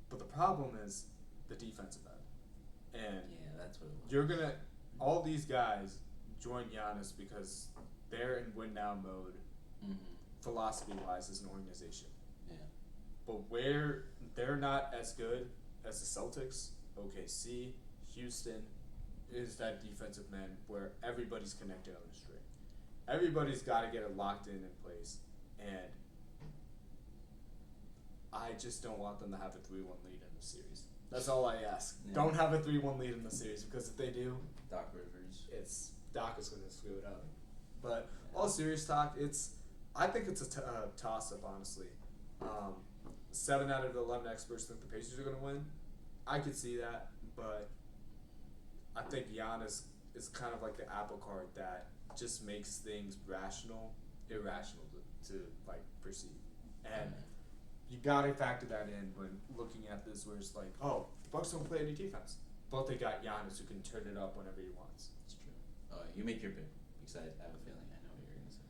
but the problem is the defensive end, and Yeah, that's what it was. you're gonna all these guys join Giannis because they're in win now mode, philosophy wise as an organization. Yeah. But where they're not as good as the Celtics, OKC, Houston, is that defensive man where everybody's connected on the string. Everybody's got to get it locked in place, and I just don't want them to have a 3-1 lead in the series. That's all I ask. Yeah. Don't have a 3-1 lead in the series because if they do, Doc Rivers. Doc is going to screw it up. But all serious talk, I think it's a toss-up, honestly. 7 out of the 11 experts think the Pacers are going to win. I could see that, but I think Giannis is kind of like the apple cart that just makes things irrational to like perceive. And you gotta factor that in when looking at this, where it's like, oh, the Bucks don't play any defense, but they got Giannis who can turn it up whenever he wants. It's true. You make your pick because I have a feeling I know what you're gonna say.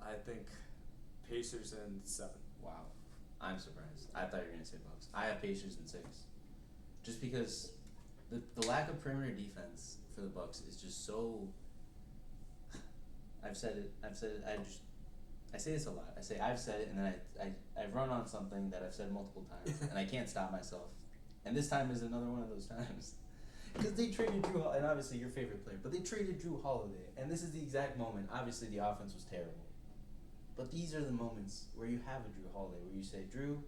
I think Pacers in 7. Wow, I'm surprised. I thought you were gonna say Bucks. I have Pacers in 6, just because the lack of perimeter defense for the Bucks is just so. I've said it. I say this a lot. I say I've said it, and then I run on something that I've said multiple times, and I can't stop myself. And this time is another one of those times. Because they traded Drew Holiday, and obviously your favorite player, but they traded Drew Holiday, and this is the exact moment. Obviously the offense was terrible, but these are the moments where you have a Drew Holiday, where you say, Drew,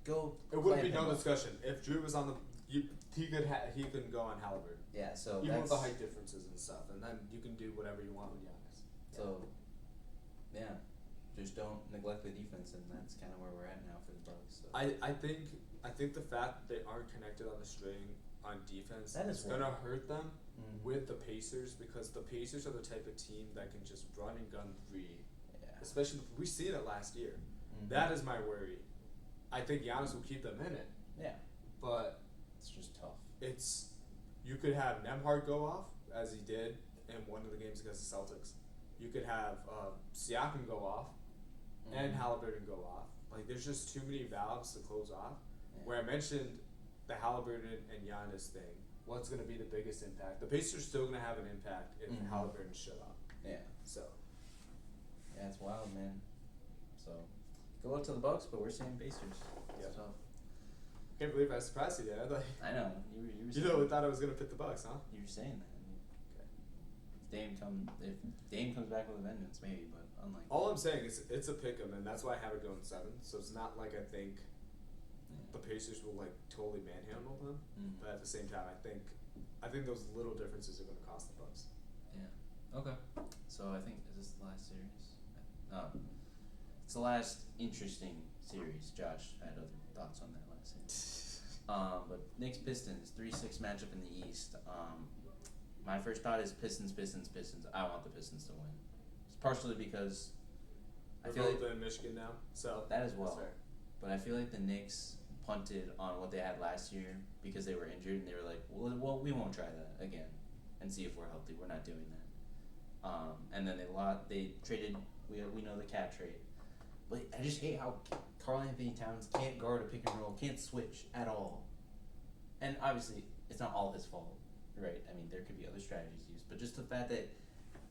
go. It wouldn't be clamp no him up. discussion if Drew was on the. He could go on Halliburton. Yeah, so Even with that's the height differences and stuff, and then you can do whatever you want with Giannis. so. Yeah, just don't neglect the defense, and that's kind of where we're at now for the Bucks. So. I think the fact that they aren't connected on the string on defense That is is gonna hurt them Mhm. with the Pacers, because the Pacers are the type of team that can just run and gun three. Yeah. Especially we seen it last year. Mhm. That is my worry. I think Giannis will keep them in it, Yeah, but it's just tough. you could have Nemhard go off as he did in one of the games against the Celtics. You could have Siakam go off and Mhm. Halliburton go off. Like, there's just too many valves to close off. Yeah. Where I mentioned the Halliburton and Giannis thing, what's going to be the biggest impact? The Pacers are still going to have an impact if Mhm. Halliburton shut up. Yeah, So, yeah, it's wild, man. So, good luck to the Bucks, but we're saying Pacers. Yeah. It's tough. can't believe I surprised you there. I thought, I know you were you saying, know, thought I was going to pick the Bucks, huh? you were saying that. Okay. If Dame comes back with a vengeance, maybe, but unlikely. All I'm saying is it's a pick 'em, and that's why I have it going 7. So it's not like I think the Pacers will like totally manhandle them, Mhm. but at the same time, I think those little differences are going to cost the Bucks. Yeah. Okay. So I think is this the last series? No. It's the last interesting series. Josh had other thoughts on that last series. But Knicks Pistons 3-6 matchup in the East. My first thought is Pistons. I want the Pistons to win. It's partially because I We're feel like both in Michigan now, so that as well. that's fair. But I feel like the Knicks punted on what they had last year because they were injured, and they were like, well, we won't try that again and see if we're healthy. We're not doing that. And then they traded. We know the cat trade, but I just hate how Karl Anthony Towns can't guard a pick and roll, can't switch at all. and obviously it's not all his fault, right? I mean, there could be other strategies used, but just the fact that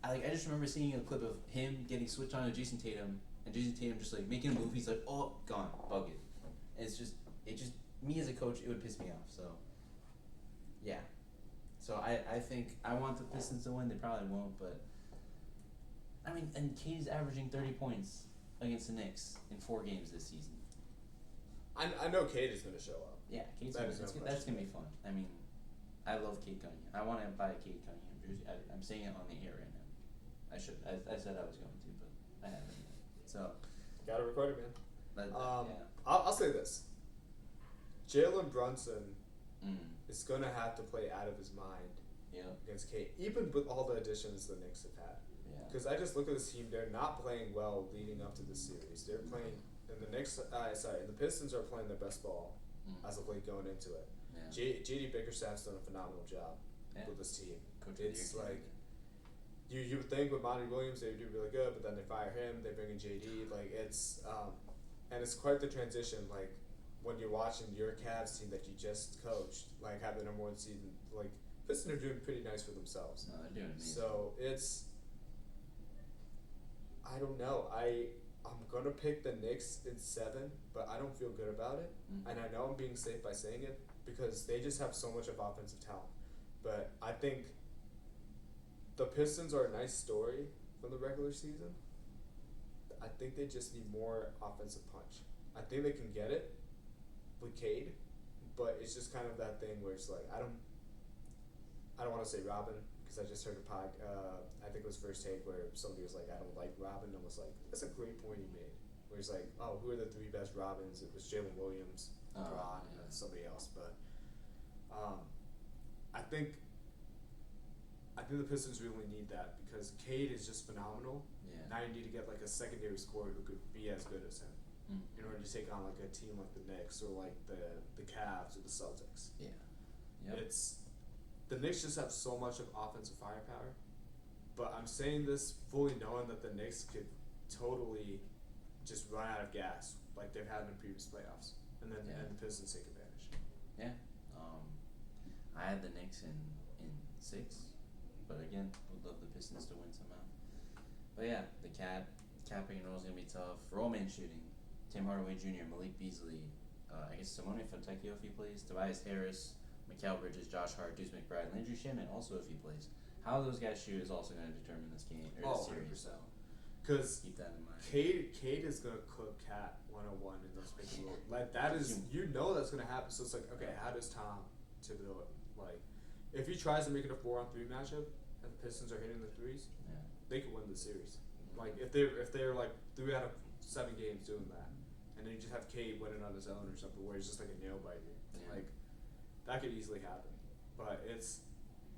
I just remember seeing a clip of him getting switched on to Jason Tatum, and Jason Tatum just like making a move. He's like, oh, gone, bug it. And it just me as a coach, it would piss me off. So, yeah. So I think I want the Pistons to win. They probably won't, but I mean, and Katie's averaging 30 points against the Knicks in 4 games this season. I know Cade is going to show up. Yeah, Kate's That gonna, is no that's question. gonna be fun. I mean, I love Kate Cunningham. I want to buy a Kate Cunningham jersey. I'm saying it on the air right now. I should. I said I was going to, but I haven't yet. So. Got to record it, man. Yeah. I'll say this. Jalen Brunson Mm. is going to have to play out of his mind Yeah. against Cade, even with all the additions the Knicks have had. Yeah. Because I just look at this team; they're not playing well leading up to the series. They're playing, and the Knicks, and the Pistons are playing their best ball as of late going into it. Yeah. JD Bickerstaff's done a phenomenal job Yeah. with this team. Coach of the It's year like you would think with Monty Williams they would do really good, but then they fire him, they bring in JD. Like it's and it's quite the transition. Like when you're watching your Cavs team that you just coached, like have the number 1 season, like Pistons are doing pretty nice for themselves. No, they're doing amazing. So it's I don't know. I'm gonna pick the Knicks in 7, but I don't feel good about it. Mhm. And I know I'm being safe by saying it because they just have so much of offensive talent. But I think the Pistons are a nice story from the regular season. I think they just need more offensive punch. I think they can get it with Cade, but it's just kind of that thing where it's like I don't want to say Robin because I just heard a pod. I think it was First Take where somebody was like, "I don't like Robin," and was like, "That's a great point he made." Where he's like, "Oh, who are the 3 best Robins?" It was Jalen Williams, LeBron, and then somebody else. But I think the Pistons really need that because Cade is just phenomenal. Yeah. Now you need to get like a secondary scorer who could be as good as him Mm. in order to take on like a team like the Knicks or like the Cavs or the Celtics. Yeah. Yep. It's the Knicks just have so much of offensive firepower, but I'm saying this fully knowing that the Knicks could totally just run out of gas like they've had in the previous playoffs, and then Yeah. and the Pistons take advantage. Yeah. I had the Knicks in 6, but again, would love the Pistons to win somehow. But yeah, the cat pick and roll is gonna be tough. Roll man shooting. Tim Hardaway Jr., Malik Beasley, I guess Simone Fontecchio if he plays, Tobias Harris, Mikal Bridges, Josh Hart, Deuce McBride, Landry Shaman also if he plays. How those guys shoot is also going to determine this game or this series. 100%. So Because keep that in mind. Cade is gonna cook Cat 101 in those pick and roll. Like that is that's gonna happen. So it's like okay, how does Tom Thibodeau like if he tries to make it a 4-on-3 matchup and the Pistons are hitting the threes, Yeah. they could win the series. Like if they're like 3 out of 7 games doing that, and then you just have Cade winning on his own or something where he's just like a nail biter, Yeah. like that could easily happen. But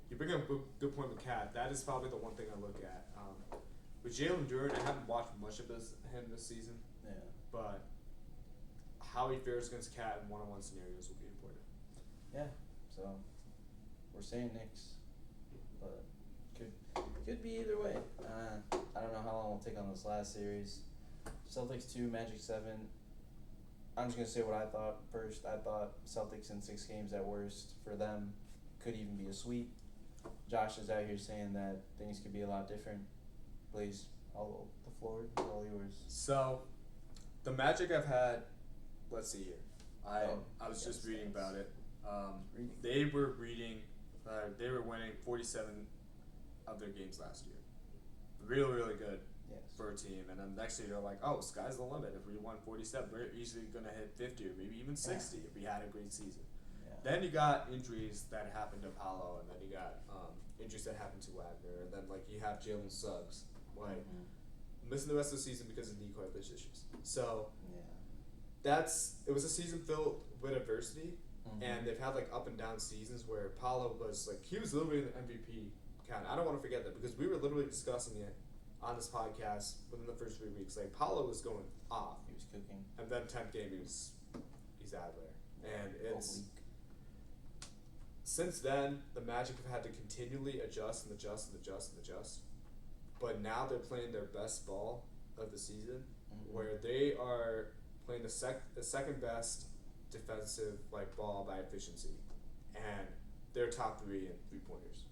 you bring up a good point with Cat. That is probably the one thing I look at. With Jalen Duren, I haven't watched much of him this season, Yeah. but how he fares against Cat in one-on-one scenarios will be important. Yeah. So we're saying Knicks, but could be either way. I don't know how long we'll take on this last series. Celtics 2, Magic 7. I'm just gonna say what I thought first. I thought Celtics in 6 games at worst for them could even be a sweep. Josh is out here saying that things could be a lot different. Please, the floor is all yours. So, the Magic I've had, let's see here. I was yes, just reading thanks. about it. Reading. They were they were winning 47 of their games last year. Really, really good Yes. for a team. And then next year they're like, oh, sky's the limit. If we won 47, we're easily going to hit 50 or maybe even 60 if we had a great season. Yeah. Then you got injuries that happened to Paolo, and then you got injuries that happened to Wagner, and then like you have Jalen Suggs, like missing the rest of the season because of knee cartilage issues. So Yeah. it was a season filled with adversity, Mhm. and they've had like up and down seasons where Paolo was like he was literally in the MVP count. I don't want to forget that because we were literally discussing it on this podcast within the first 3 weeks. Like Paolo was going off, He was cooking. and then 10th game he's out of there, and it's. Since then, the Magic have had to continually adjust and adjust and adjust and adjust. But now they're playing their best ball of the season, Mhm. where they are playing the second best defensive like ball by efficiency they're top 3 in 3-pointers.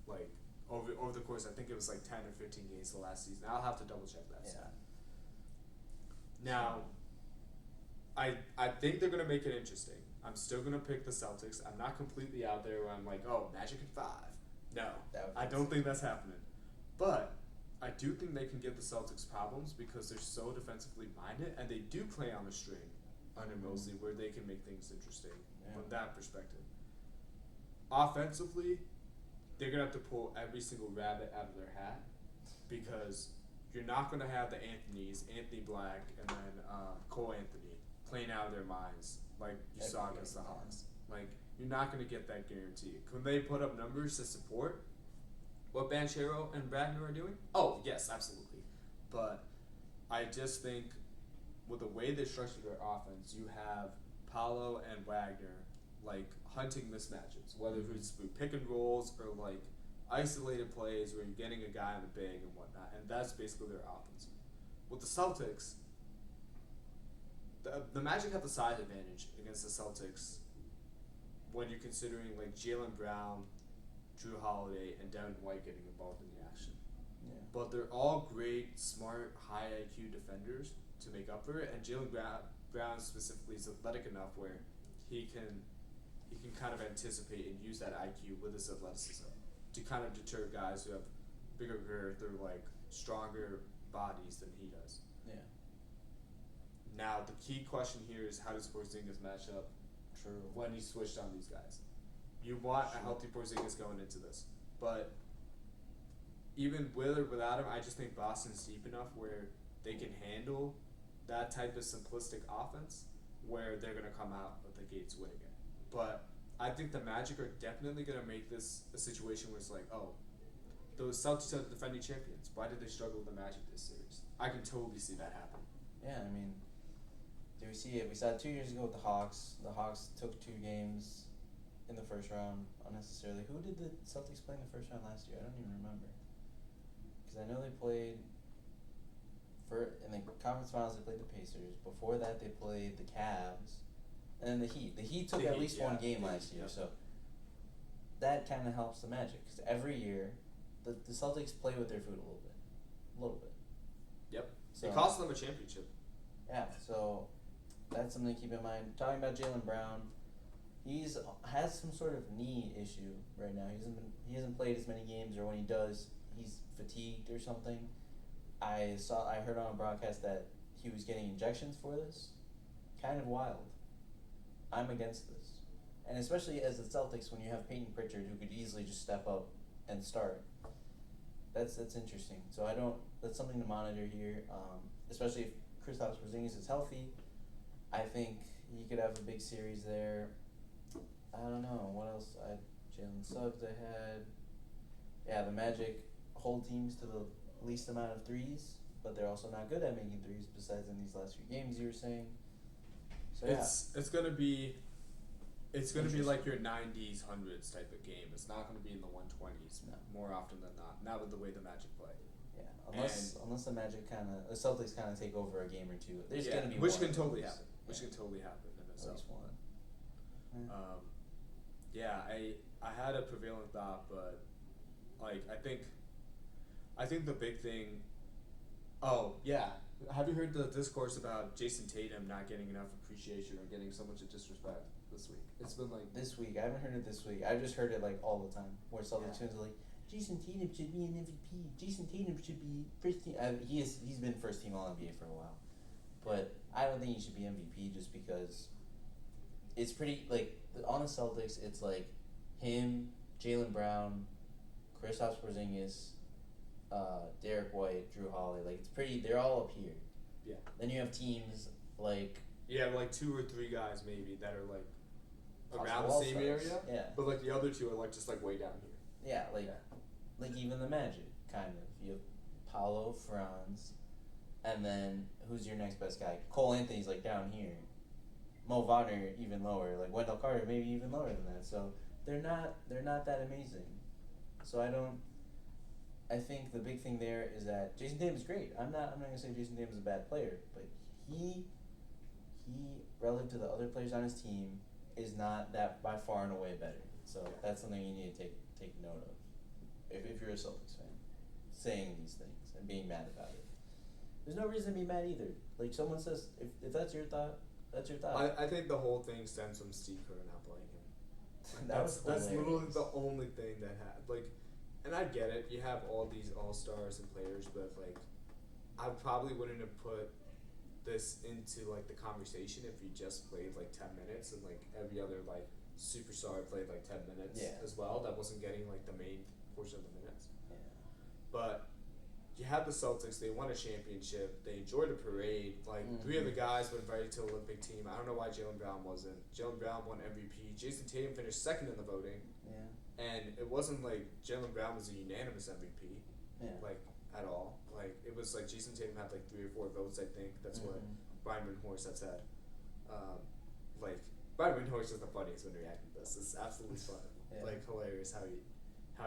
Like, over the course, I think it was like 10 or 15 games the last season. I'll have to double check that stat. Now, I think they're going to make it interesting. I'm still going to pick the Celtics. I'm not completely out there where I'm like, oh, Magic in 5. No, I don't think that's happening. But I do think they can give the Celtics problems because they're so defensively minded, and they do play on a string under Mosley where they can make things interesting from that perspective. Offensively, they're going to have to pull every single rabbit out of their hat because you're not going to have the Anthony Black, and then Cole Anthony playing out of their minds like you saw against the Hawks. Like, you're not going to get that guarantee. Can they put up numbers to support what Banchero and Wagner are doing? Oh, yes, absolutely. But I just think with the way they structure their offense, you have Paolo and Wagner like hunting mismatches, whether it's through pick and rolls or like isolated plays where you're getting a guy in the big and whatnot, and that's basically their offense. With the Celtics, the Magic have the size advantage against the Celtics when you're considering like Jaylen Brown, Drew Holiday, and Devin White getting involved in the action. Yeah. But they're all great, smart, high IQ defenders to make up for it, and Jaylen Brown specifically is athletic enough where he can kind of anticipate and use that IQ with his athleticism to kind of deter guys who have bigger girth or like stronger bodies than he does. Yeah. Now the key question here is how does Porzingis match up True. when he switched on these guys? You want a healthy Porzingis going into this, but even with or without him, I just think Boston's deep enough where they can handle that type of simplistic offense where they're going to come out with the gates winning it. But I think the Magic are definitely going to make this a situation where it's like, oh, those Celtics are the defending champions. Why did they struggle with the Magic this series? I can totally see that happen. Yeah, I mean, do we see it? We saw it 2 years ago with the Hawks. The Hawks took 2 games in the first round unnecessarily. Who did the Celtics play in the first round last year? I don't even remember. Because I know they played in the conference finals. They played the Pacers. Before that, they played the Cavs, and then the Heat. The Heat took at least one game last year, so that kind of helps the Magic. Because every year, the Celtics play with their food a little bit. Yep. So, it cost them a championship. Yeah, so that's something to keep in mind. Talking about Jaylen Brown, has some sort of knee issue right now. He hasn't played as many games, or when he does, he's fatigued or something. I heard on a broadcast that he was getting injections for this. Kind of wild. I'm against this, and especially as the Celtics, when you have Peyton Pritchard who could easily just step up and start. That's interesting. So that's something to monitor here. Especially if Kristaps Porzingis is healthy, I think he could have a big series there. I don't know what else. Jalen Suggs I had. Yeah, the Magic hold teams to the least amount of threes, but they're also not good at making threes. Besides in these last few games, you were saying. So It's gonna be like your 90s, 100s type of game. It's not gonna be in the 120s more often than not. Not with the way the Magic play. Yeah, unless the Magic the Celtics kind of take over a game or two. There's gonna be which one can totally lose. happen. Which can totally happen in At itself. least one. Yeah, I had a prevailing thought, but like I think the big thing. Oh yeah, have you heard the discourse about Jason Tatum not getting enough appreciation or getting so much disrespect this week? It's been like this week. I haven't heard it this week. I've just heard it like all the time. Where Celtics fans are like, Jason Tatum should be an MVP. Jason Tatum should be first team. He's been first team All NBA for a while, but I don't think he should be MVP just because it's pretty like on the Celtics. It's like him, Jaylen Brown, Kristaps Porzingis, Derek White, Drew Holiday. Like it's pretty. They're all up here. Yeah. Then you have teams like. You have like 2 or 3 guys maybe that are like around the possible same all-stars. area. Yeah. But like the other 2 are like just like way down here. Yeah, like even the Magic, kind of. You have Paolo, Franz, and then who's your next best guy? Cole Anthony's like down here. Mo Wagner even lower. Like Wendell Carter maybe even lower than that. So they're not that amazing. So I think the big thing there is that Jason Tatum is great. I'm not gonna say Jason Tatum is a bad player, but he relative to the other players on his team is not that by far and away better. It's So that's something you need to take note of. If you're a Celtics fan, saying these things and being mad about it. There's no reason to be mad either. Like someone says, if that's your thought, that's your thought. I think the whole thing stems from Steve Kerr not playing him. That's literally the only thing that and I get it. You have all these all-stars and players, but like, I probably wouldn't have put this into like the conversation if you just played like 10 minutes and like every other like superstar played like 10 minutes as well. That wasn't getting like the main portion of the minutes. Yeah. But you had the Celtics. They won a championship. They enjoyed a parade. Like, 3 of the guys were invited to the Olympic team. I don't know why Jaylen Brown wasn't. Jaylen Brown won MVP. Jason Tatum finished second in the voting. Yeah. And it wasn't like Jaylen Brown was a unanimous MVP, like, at all. Like, it was like Jason Tatum had like 3 or 4 votes, I think. That's what Brian Windhorst had said. Like, Brian Windhorst is the funniest when reacting to this. It's absolutely fun. Like, hilarious how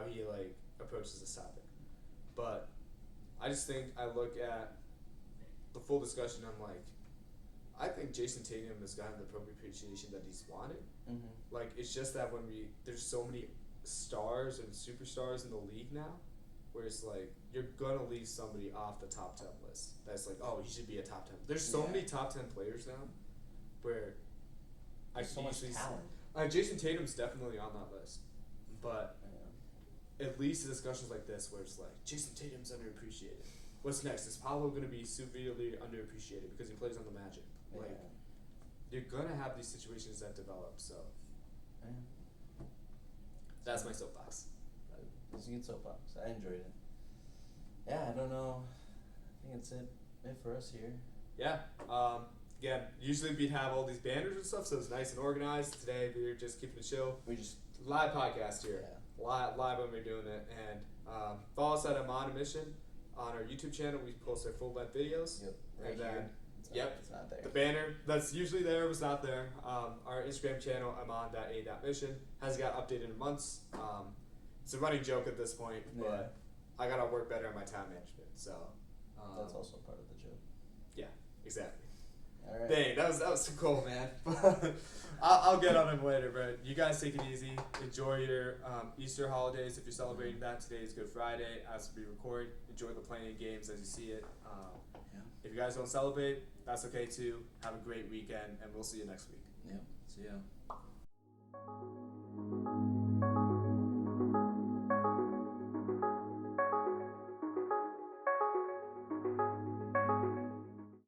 he like approaches this topic. But I just think I look at the full discussion. I'm like, I think Jason Tatum has gotten the appropriate appreciation that he's wanted. Like, it's just that there's so many stars and superstars in the league now, where it's like you're gonna leave somebody off the top 10 list. That's like, oh, he should be a top 10. There's so many top 10 players now, where There's so much talent. Jason Tatum's definitely on that list, but. At least discussions like this where it's like, Jason Tatum's underappreciated. What's next? Is Paolo going to be severely underappreciated because he plays on the Magic? Like, you're going to have these situations that develop, so. That's my soapbox. It's a good soapbox. I enjoyed it. Yeah, I don't know. I think that's it for us here. Yeah. Again, usually we'd have all these banners and stuff, so it's nice and organized. Today, we're just keeping it chill. We just. Live podcast here. Yeah. Live when we're doing it, and follow us at Amon Mission on our YouTube channel. We post our full length videos. Yep. Right and here. Then, It's not there. The banner that's usually there was not there. Our Instagram channel amon.a.mission hasn't got updated in months. It's a running joke at this point, but I gotta work better on my time management. So that's also part of the joke. Yeah, exactly. All right. Dang, that was cool, man. I'll get on him later, but you guys take it easy. Enjoy your Easter holidays if you're celebrating that. Today is Good Friday as we record. Enjoy the playing games as you see it. If you guys don't celebrate, that's okay too. Have a great weekend, and we'll see you next week. Yep. See ya.